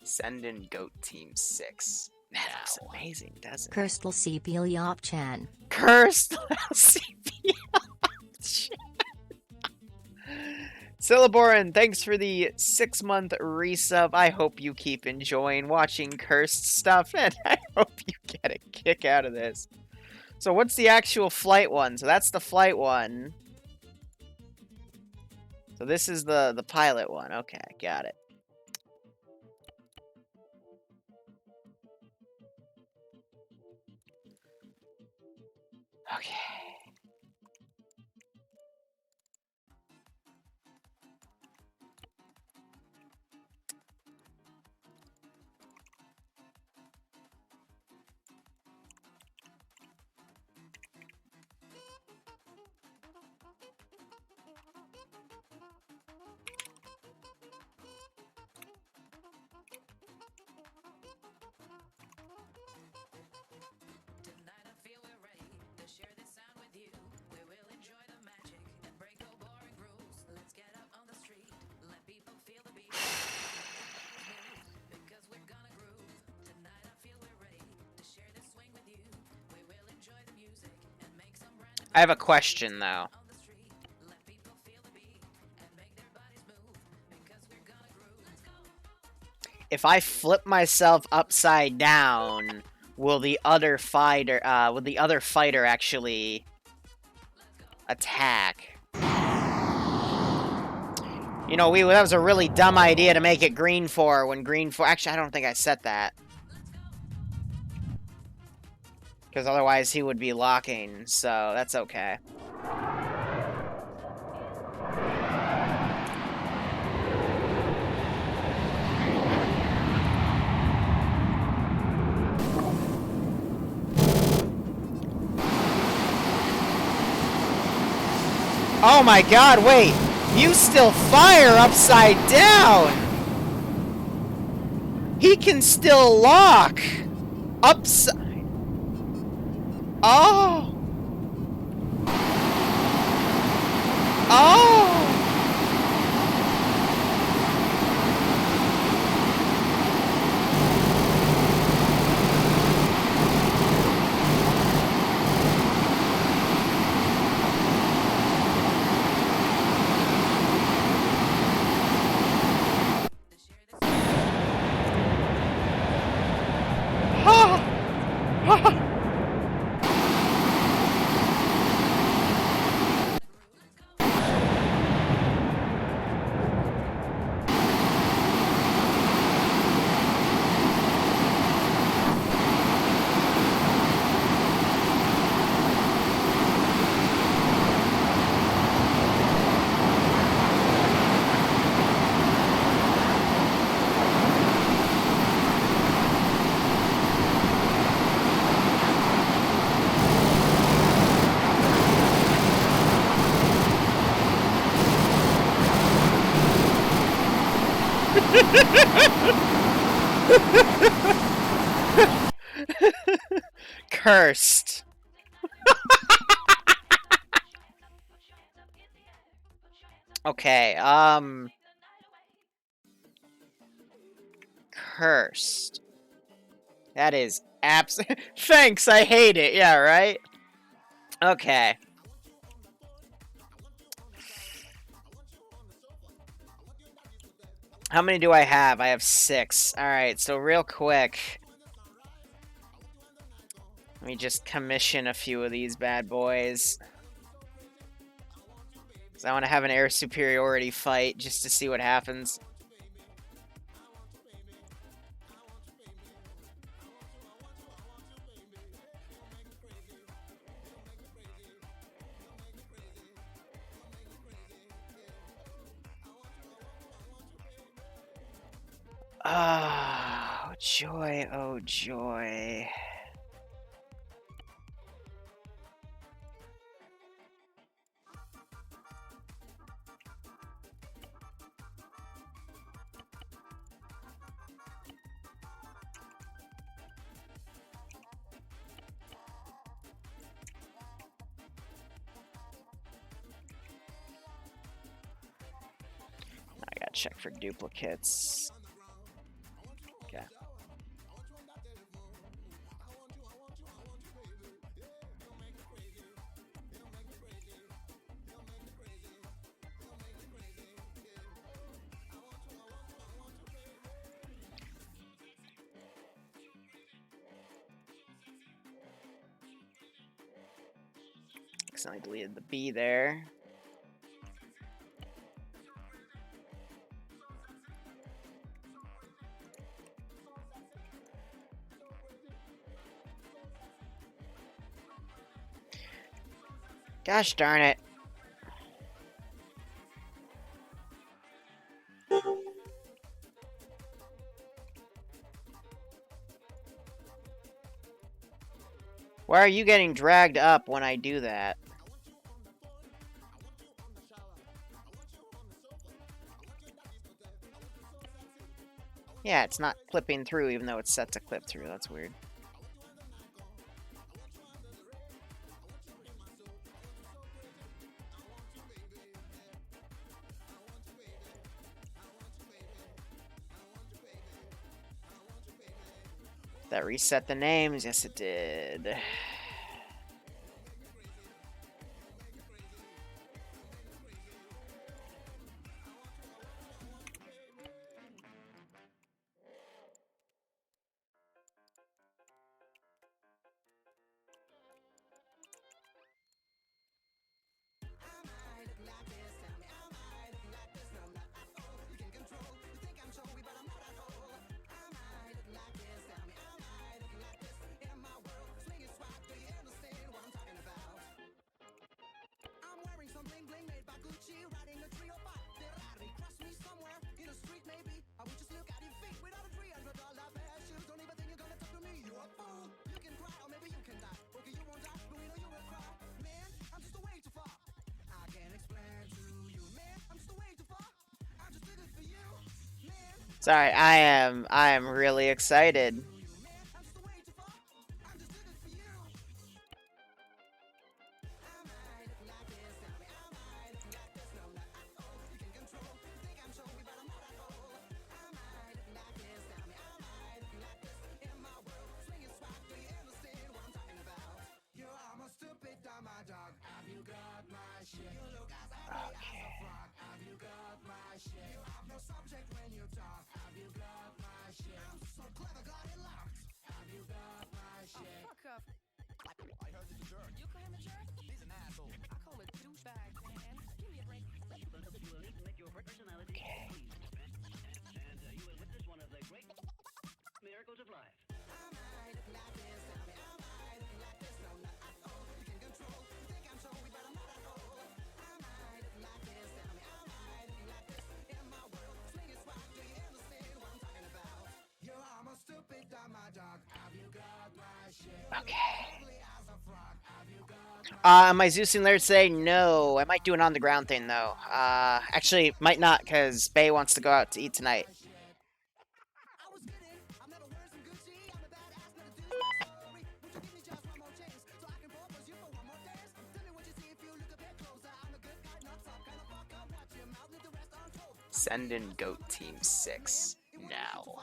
Send in GOAT Team 6. That looks amazing, doesn't it? Cursed CP Chan. Cursed CP Chan. Syllaboran, thanks for the 6-month resub. I hope you keep enjoying watching cursed stuff, and I hope you get a kick out of this. So what's the actual flight one? So that's the flight one. So this is the pilot one. Okay, got it. Okay. I have a question, though. If I flip myself upside down, will the other fighter actually attack? You know, that was a really dumb idea to make it green 4 when green 4... Actually, I don't think I set that. Because otherwise he would be locking, so that's okay. Oh my god, wait! You still fire upside down! He can still lock! Upside... Oh! Oh! Cursed. Okay, cursed. That is Thanks, I hate it. Yeah, right? Okay. How many do I have? I have 6. Alright, so real quick. Let me just commission a few of these bad boys. So I want to have an air superiority fight just to see what happens. Oh, joy, oh, joy. I gotta check for duplicates. Okay. Accidentally deleted the B there. Gosh darn it. Why are you getting dragged up when I do that? Yeah, it's not clipping through even though it's set to clip through. That's weird. That reset the names? Yes, it did. Sorry, I am really excited. Okay. My Zeus and Laird say no. I might do an on the ground thing though. Actually, might not because Bay wants to go out to eat tonight. Send in Goat Team 6 now.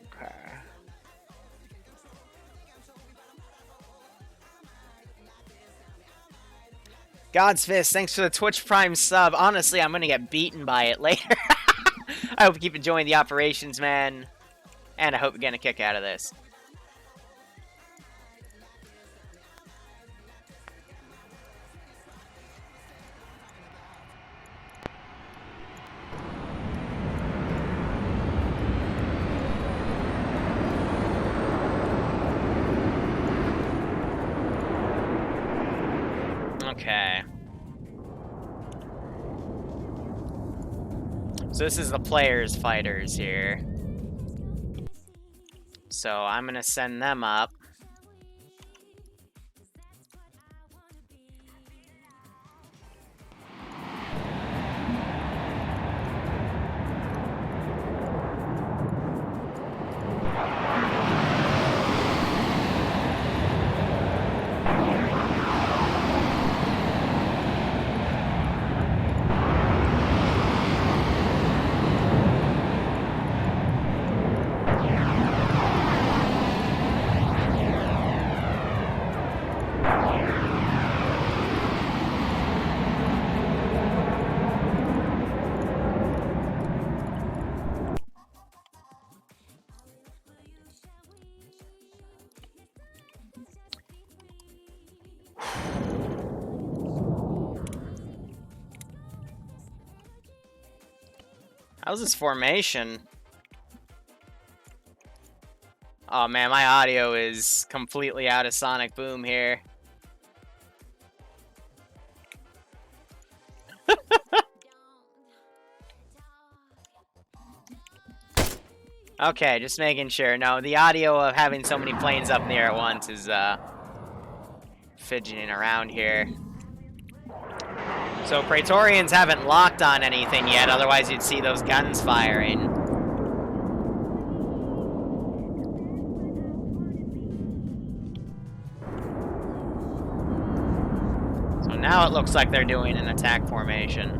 Okay. God's Fist, thanks for the Twitch Prime sub. Honestly, I'm gonna get beaten by it later. I hope you keep enjoying the operations, man. And I hope you're getting a kick out of this. Okay. So this is the players' fighters here. So I'm gonna send them up. How's this formation? Oh man, my audio is completely out of Sonic Boom here. Okay, just making sure. No, the audio of having so many planes up in the air at once is fidgeting around here. So Praetorians haven't locked on anything yet, otherwise you'd see those guns firing. So now it looks like they're doing an attack formation.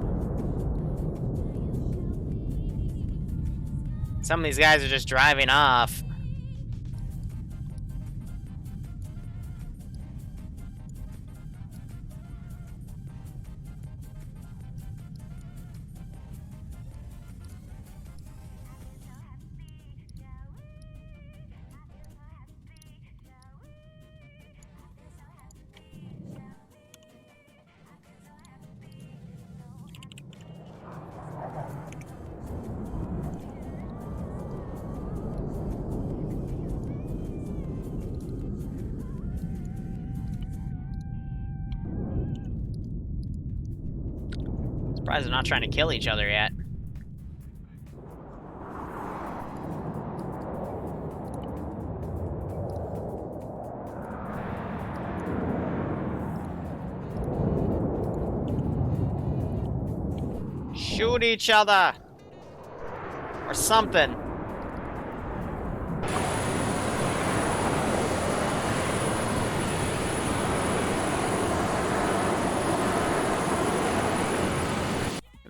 Some of these guys are just driving off. Surprised they're not trying to kill each other yet. Shoot each other! Or something.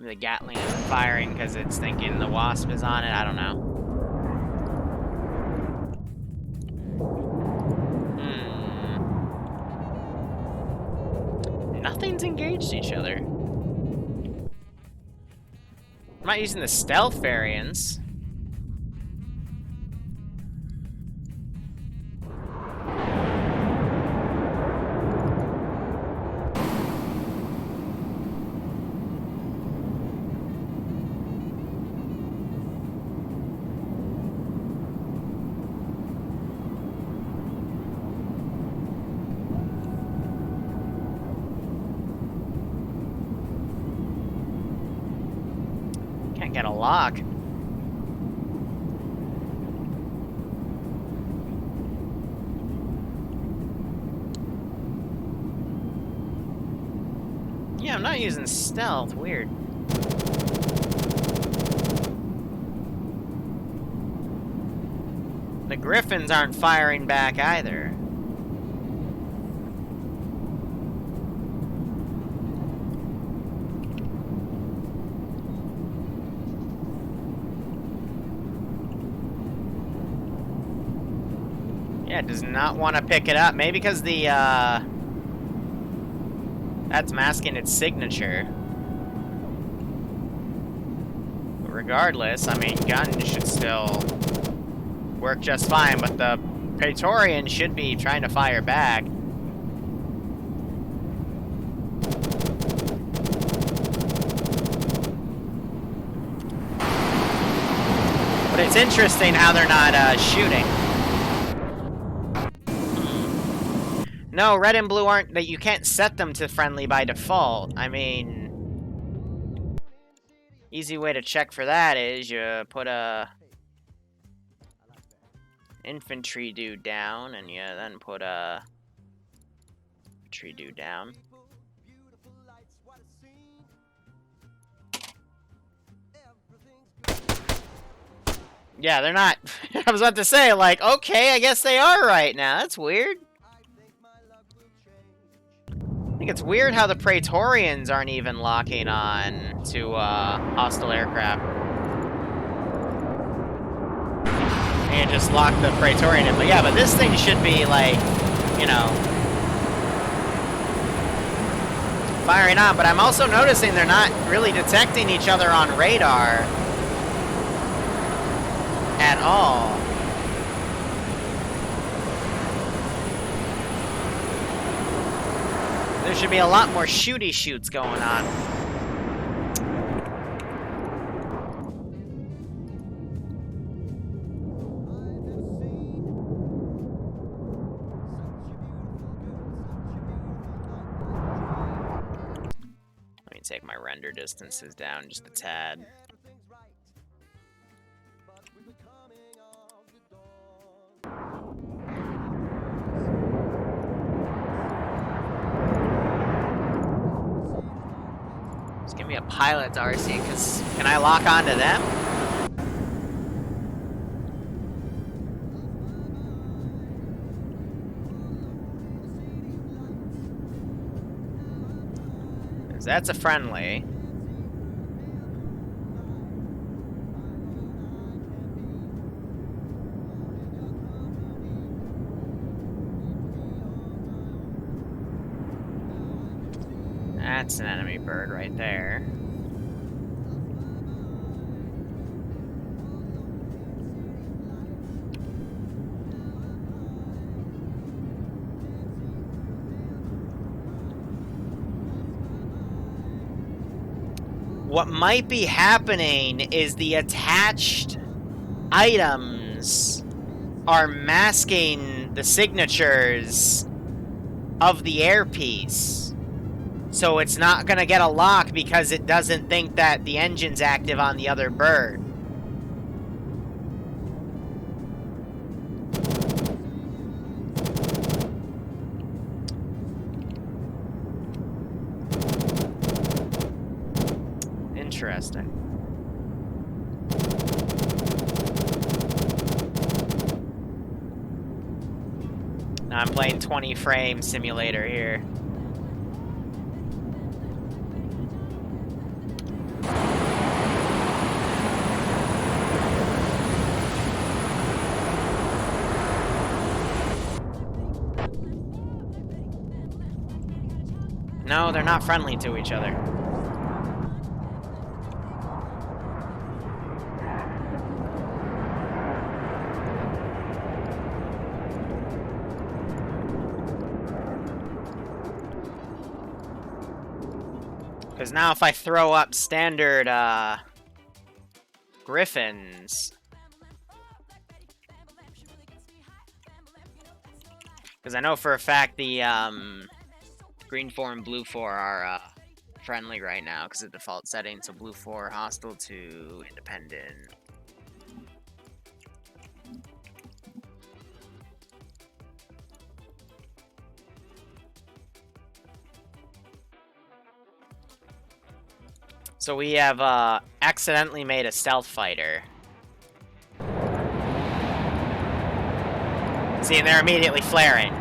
The Gatling isn't firing because it's thinking the Wasp is on it. I don't know. Nothing's engaged each other. I'm not using the stealth variants. Get a lock. Yeah, I'm not using stealth. Weird. The Griffins aren't firing back either. Yeah, does not want to pick it up. Maybe because the, that's masking its signature. But regardless, I mean, gun should still work just fine, but the Praetorian should be trying to fire back. But it's interesting how they're not, shooting. No, red and blue aren't, that you can't set them to friendly by default. I mean, easy way to check for that is you put a infantry dude down, and you then put a infantry dude down. Yeah, they're not. I was about to say, like, okay, I guess they are right now. That's weird. I think it's weird how the Praetorians aren't even locking on to hostile aircraft. And just lock the Praetorian in. But yeah, but this thing should be like, you know, firing on. But I'm also noticing they're not really detecting each other on radar at all. There should be a lot more shooty shoots going on. Let me take my render distances down just a tad. Just give me a pilot, Darcy, because can I lock onto them? Because that's a friendly. That's an enemy bird right there. What might be happening is the attached items are masking the signatures of the airpiece. So it's not gonna get a lock because it doesn't think that the engine's active on the other bird. Interesting. Now I'm playing 20 frame simulator here. No, they're not friendly to each other. Because now if I throw up standard Griffins, because I know for a fact the green 4 and blue 4 are friendly right now because of default setting, so blue 4 hostile to independent. So we have accidentally made a stealth fighter. See, and they're immediately flaring.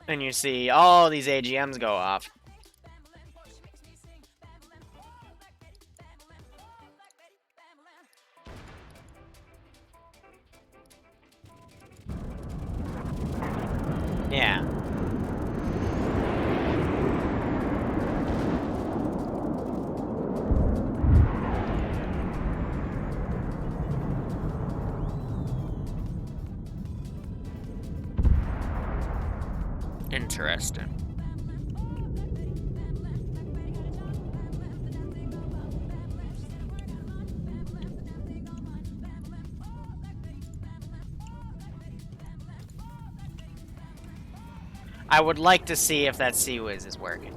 And you see all these AGMs go off. Yeah. Interesting. I would like to see if that C-Wiz is working.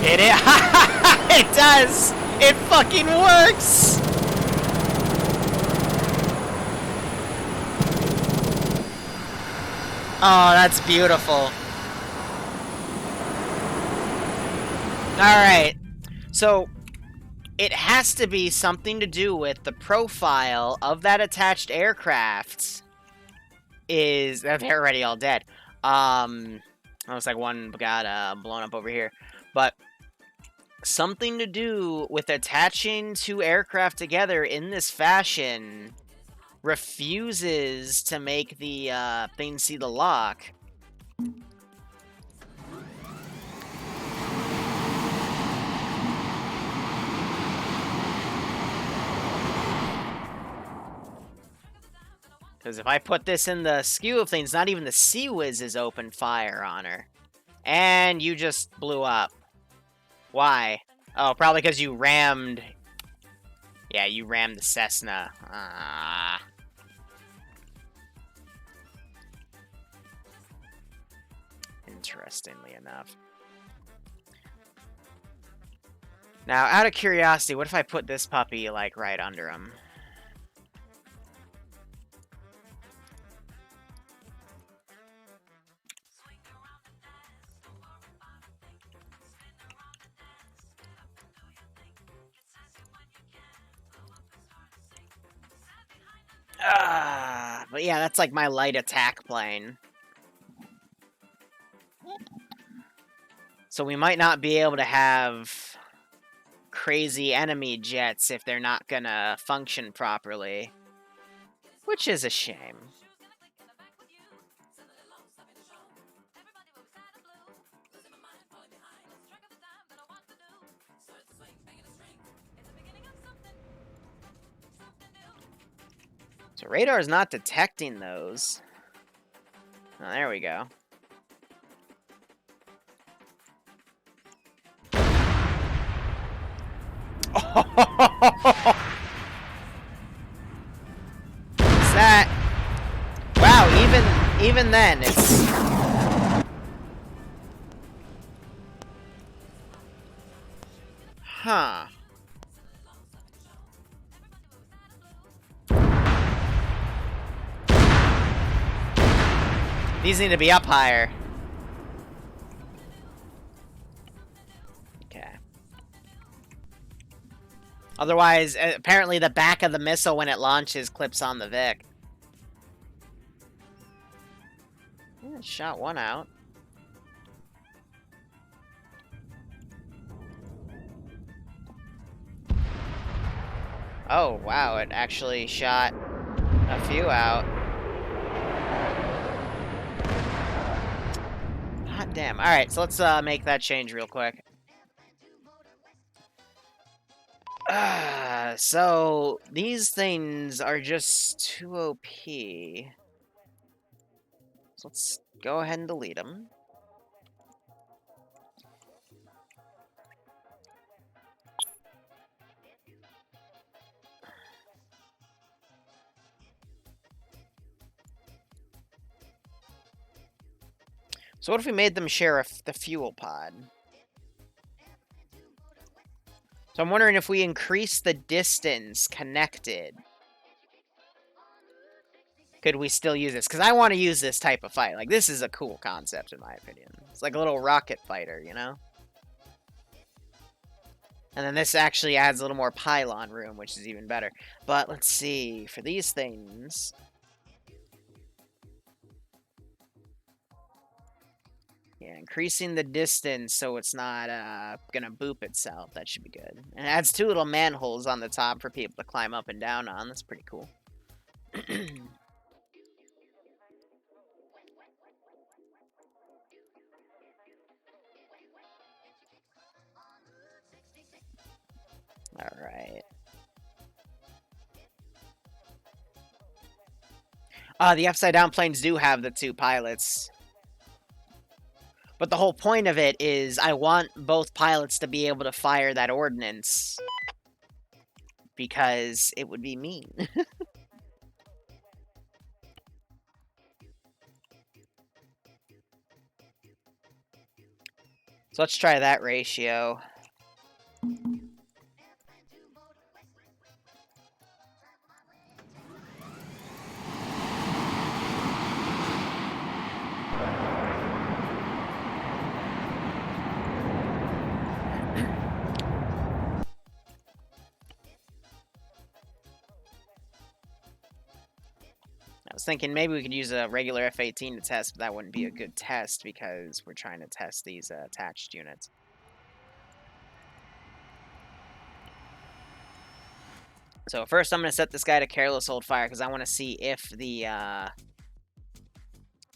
It is. It does. It fucking works. Oh, that's beautiful. All right. So it has to be something to do with the profile of that attached aircraft. They're already all dead. Looks like one got blown up over here, but something to do with attaching two aircraft together in this fashion refuses to make the thing see the lock. Because if I put this in the skew of things, not even the C-Wiz is open fire on her. And you just blew up. Why? Oh, probably because you rammed... Yeah, you rammed the Cessna. Ah. Interestingly enough. Now, out of curiosity, what if I put this puppy, like, right under him? But yeah, that's like my light attack plane. So we might not be able to have crazy enemy jets if they're not gonna function properly. Which is a shame. So radar is not detecting those. Oh, there we go. Is that... Wow, even then, it's... Huh. These need to be up higher. Okay. Otherwise, apparently the back of the missile when it launches clips on the Vic. Yeah, shot one out. Oh, wow, it actually shot a few out. Hot damn. Alright, so let's make that change real quick. So, these things are just too OP. So let's go ahead and delete them. So what if we made them share the fuel pod? So I'm wondering if we increase the distance connected. could we still use this? Because I want to use this type of fight. Like, this is a cool concept, in my opinion. It's like a little rocket fighter, you know? And then this actually adds a little more pylon room, which is even better. But let's see. For these things... Yeah, increasing the distance so it's not gonna boop itself. That should be good. And it adds 2 little manholes on the top for people to climb up and down on. That's pretty cool. Alright. The upside down planes do have the 2 pilots. But the whole point of it is I want both pilots to be able to fire that ordnance. Because it would be mean. So let's try that ratio. I was thinking maybe we could use a regular F-18 to test, but that wouldn't be a good test because we're trying to test these attached units. So first I'm going to set this guy to careless hold fire because I want to see if the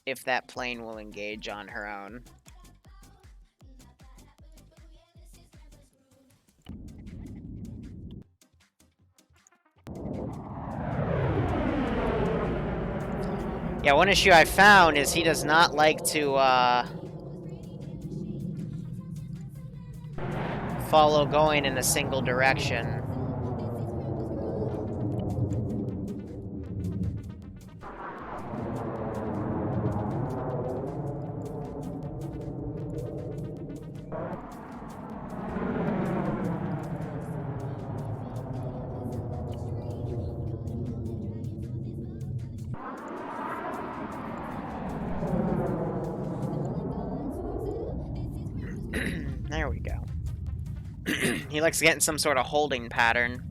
if that plane will engage on her own. Yeah, one issue I found is he does not like to follow going in a single direction. There we go. He likes to get in some sort of holding pattern.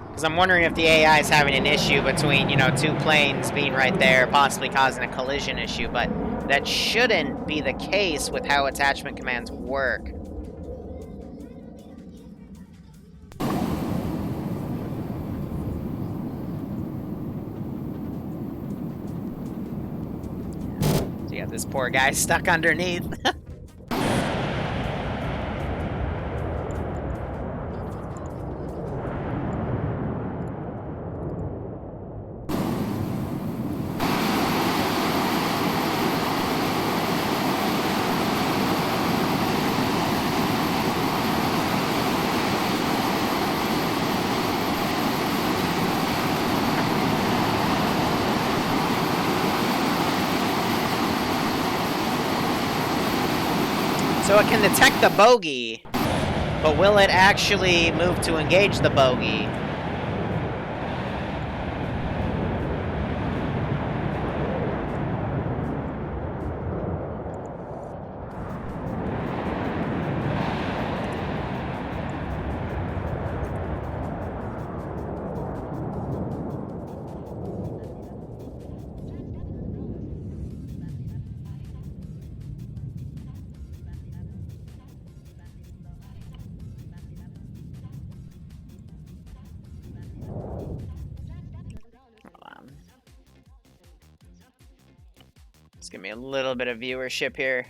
Because I'm wondering if the AI is having an issue between, you know, 2 planes being right there, possibly causing a collision issue, but that shouldn't be the case with how attachment commands work. So you have this poor guy stuck underneath. So it can detect the bogey, but will it actually move to engage the bogey? Let's give me a little bit of viewership here.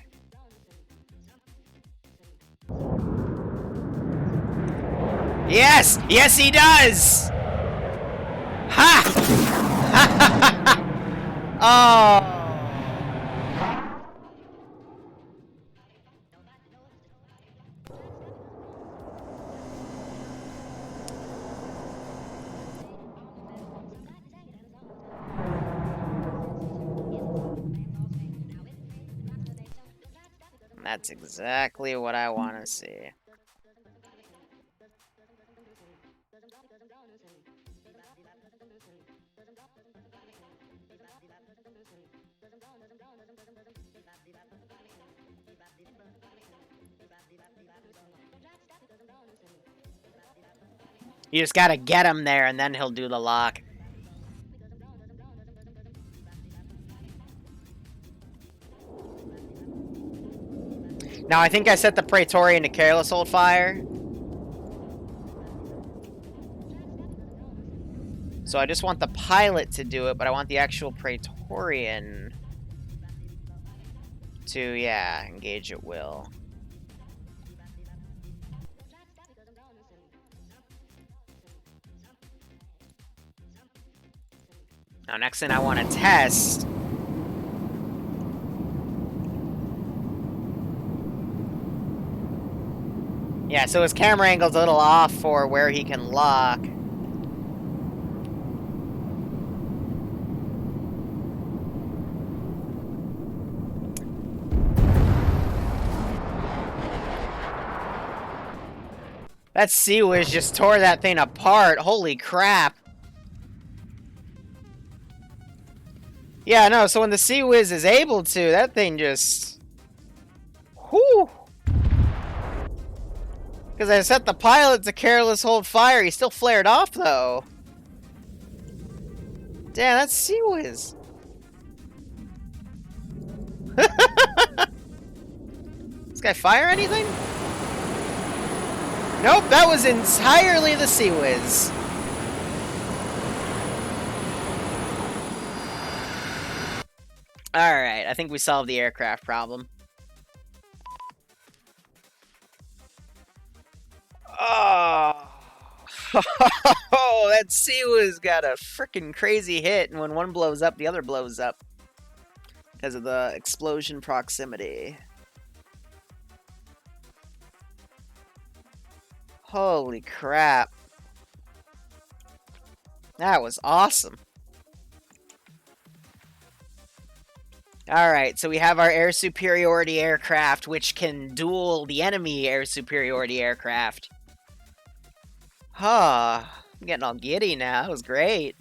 Yes! Yes, he does! Ha! Oh! That's exactly what I want to see. You just gotta get him there, and then he'll do the lock. Now, I think I set the Praetorian to Careless Hold Fire. So I just want the pilot to do it, but I want the actual Praetorian to, yeah, engage at will. Now, next thing I want to test... Yeah, so his camera angle's a little off for where he can lock. That Sea Whiz just tore that thing apart. Holy crap. Yeah, no, so when the Sea Whiz is able to, that thing just... Whew! Because I set the pilot to Careless Hold Fire. He still flared off, though. Damn, that's Sea Whiz. This guy fire anything? Nope, that was entirely the Sea Whiz. Alright, I think we solved the aircraft problem. Oh, that Sea Whiz got a freaking crazy hit, and when one blows up, the other blows up. Because of the explosion proximity. Holy crap. That was awesome. Alright, so we have our air superiority aircraft, which can duel the enemy air superiority aircraft. Huh. I'm getting all giddy now. That was great.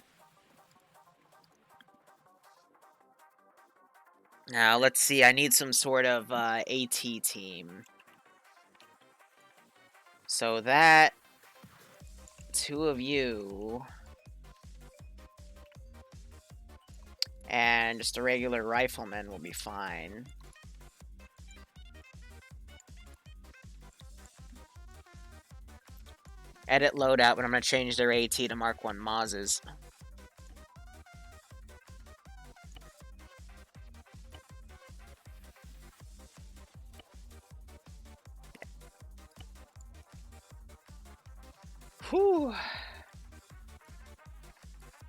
Now, let's see. I need some sort of AT team. So that... 2 of you... And just a regular rifleman will be fine. Edit loadout, but I'm going to change their AT to Mark 1 Mazes. Whew.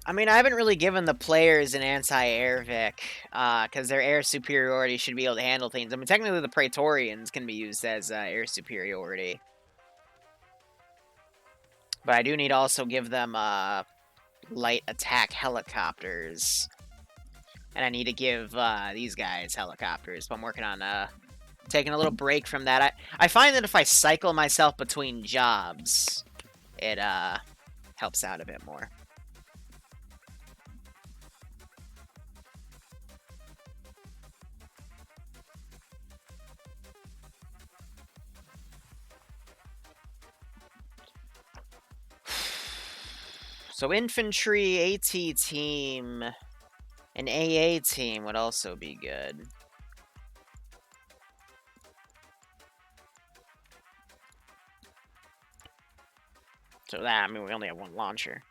I mean, I haven't really given the players an anti-air Vic, because their air superiority should be able to handle things. I mean, technically the Praetorians can be used as air superiority. But I do need to also give them light attack helicopters. And I need to give these guys helicopters. But I'm working on taking a little break from that. I find that if I cycle myself between jobs, it helps out a bit more. So infantry, AT team, an AA team would also be good. So that, I mean, we only have one launcher.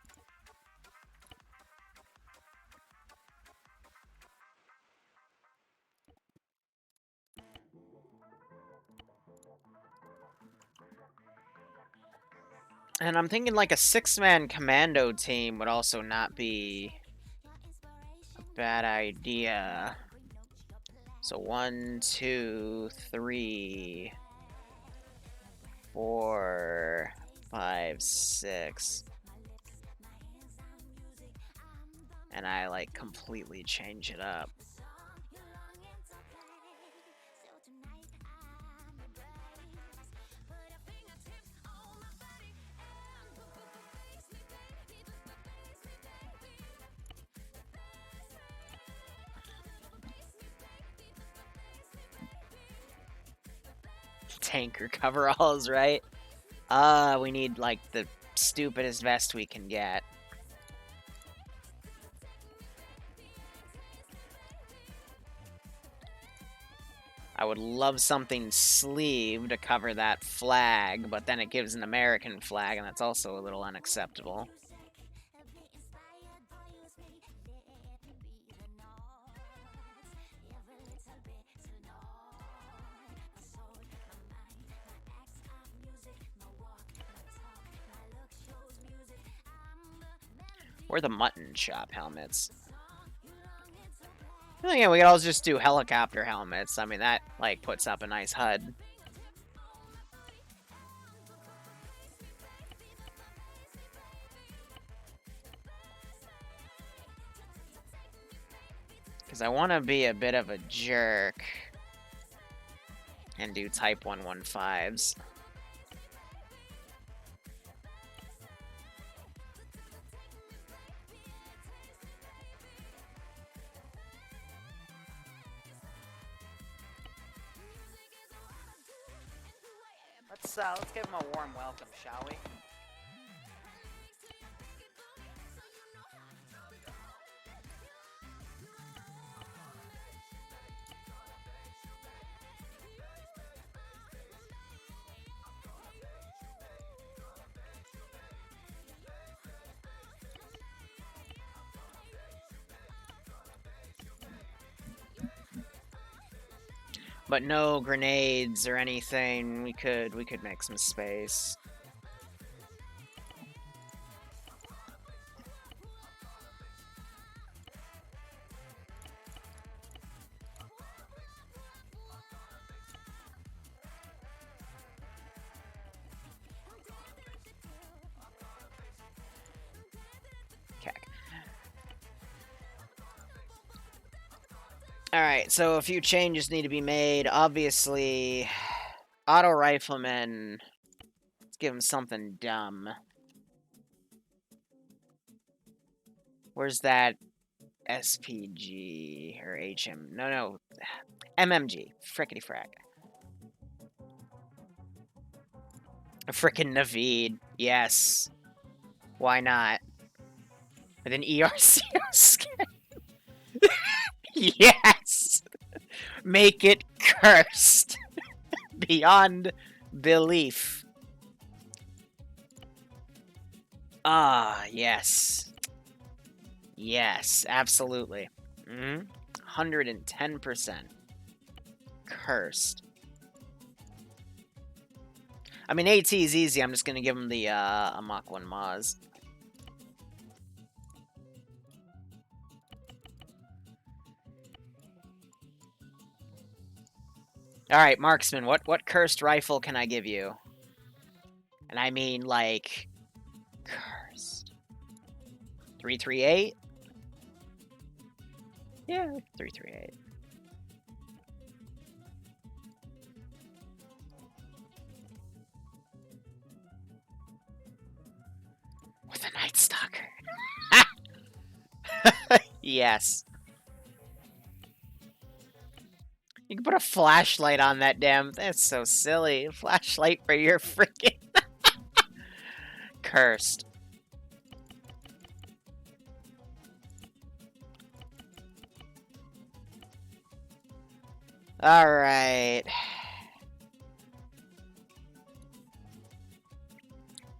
And I'm thinking like a 6-man commando team would also not be a bad idea. So 1, 2, 3, 4, 5, 6. And I like completely change it up. tanker coveralls, right? We need, like, the stupidest vest we can get. I would love something sleeve to cover that flag, but then it gives an American flag, and that's also a little unacceptable. Or the mutton chop helmets. Yeah, we could also just do helicopter helmets. I mean, that, like, puts up a nice HUD. Because I want to be a bit of a jerk and do Type 115s. Let's give him a warm welcome, shall we? But no grenades or anything. We could make some space. Alright, so a few changes need to be made. Obviously, auto rifleman. Let's give him something dumb. Where's that SPG or HM? No. MMG. Frickety frack. A frickin' Naveed. Yes. Why not? With an ERCO skin. Yes! Make it cursed. Beyond belief. Ah, yes. Yes, absolutely. 110%. Cursed. I mean, AT is easy. I'm just going to give him the Mach 1 Maz. Alright, marksman, what cursed rifle can I give you? And I mean, like, cursed. 338? Yeah, 338. With a Night Stalker. Yes. You can put a flashlight on that damn... That's so silly. A flashlight for your freaking... Cursed. Alright.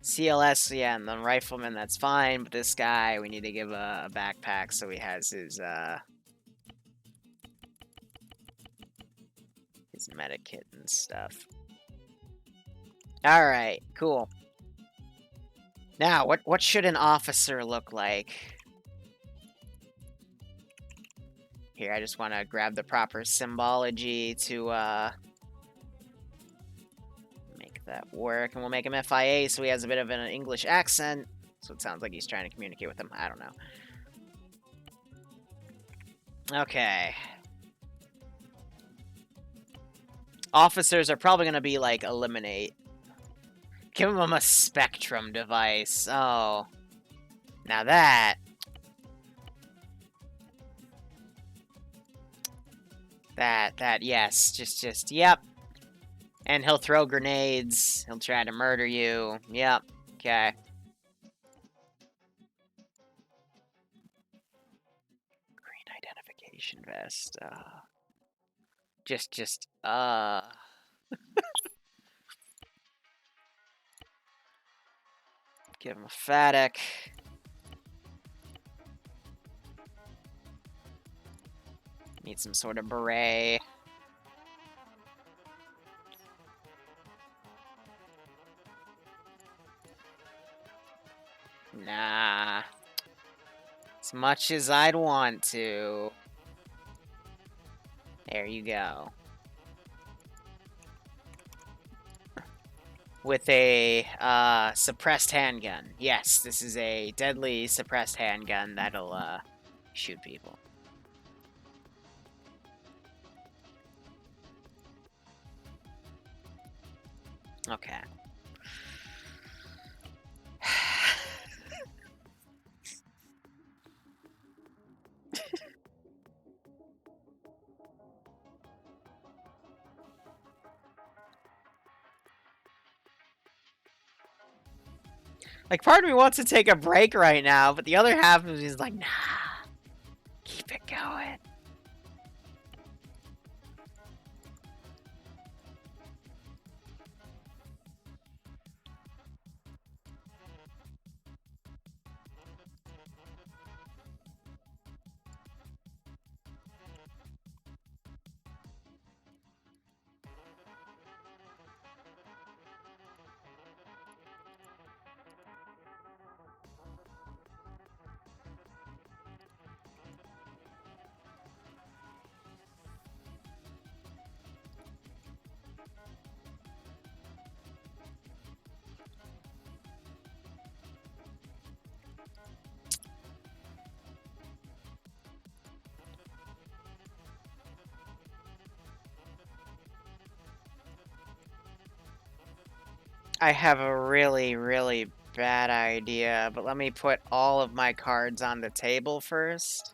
CLS, yeah, and the rifleman, that's fine. But this guy, we need to give a backpack so he has his medikit and stuff. Alright, cool. Now, what should an officer look like? Here, I just want to grab the proper symbology to make that work. And we'll make him FIA so he has a bit of an English accent. So it sounds like he's trying to communicate with him. I don't know. Okay. Officers are probably going to be, like, eliminate. Give him a spectrum device. Oh. Now that... That, yes. Just, yep. And he'll throw grenades. He'll try to murder you. Yep. Okay. Green identification vest. Give him a Fatic. Need some sort of beret. Nah. As much as I'd want to. There you go. With a suppressed handgun. Yes, this is a deadly suppressed handgun that'll shoot people. Okay. Like, part of me wants to take a break right now, but the other half of me is like, nah, keep it going. I have a really, really bad idea, but let me put all of my cards on the table first.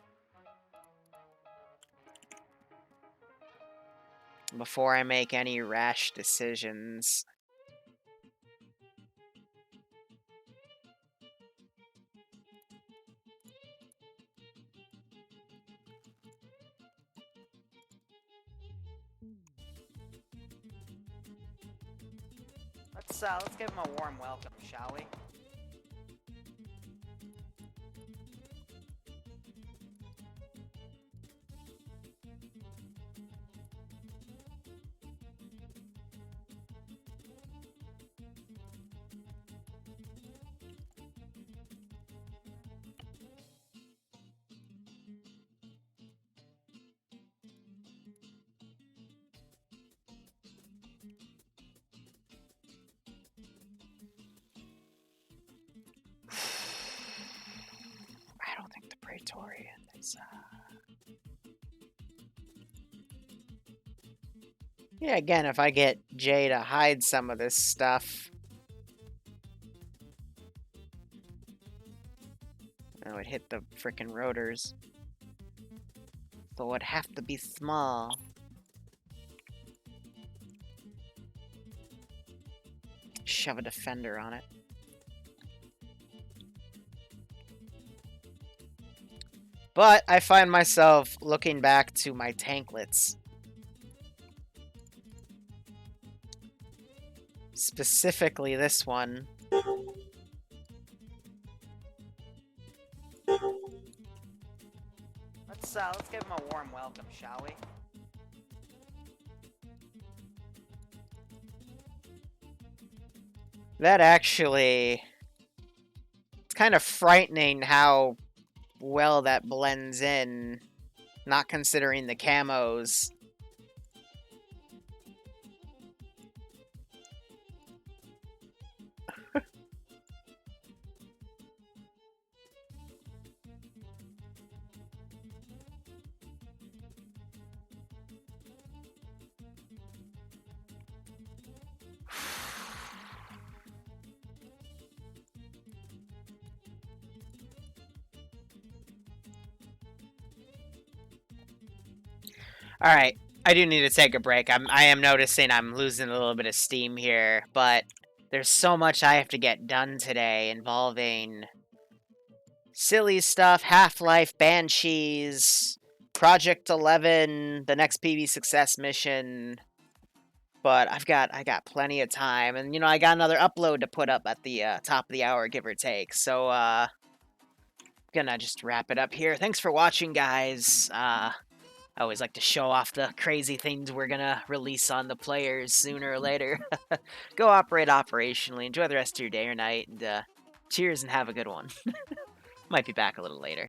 Before I make any rash decisions. Let's give him a warm welcome, shall we? I don't think the Praetorian is, Yeah, again, if I get Jay to hide some of this stuff, I would hit the frickin' rotors. So it would have to be small. Shove a defender on it. But I find myself looking back to my tanklets. Specifically this one. Let's give him a warm welcome, shall we? That actually... It's kind of frightening how well that blends in, not considering the camos. Alright, I do need to take a break. I am noticing I'm losing a little bit of steam here, but there's so much I have to get done today involving silly stuff, Half-Life, Banshees, Project 11, the next PB Success mission. But I got plenty of time, and you know I got another upload to put up at the top of the hour, give or take. So gonna just wrap it up here. Thanks for watching, guys. I always like to show off the crazy things we're gonna release on the players sooner or later. Go operate operationally. Enjoy the rest of your day or night, and cheers and have a good one. Might be back a little later.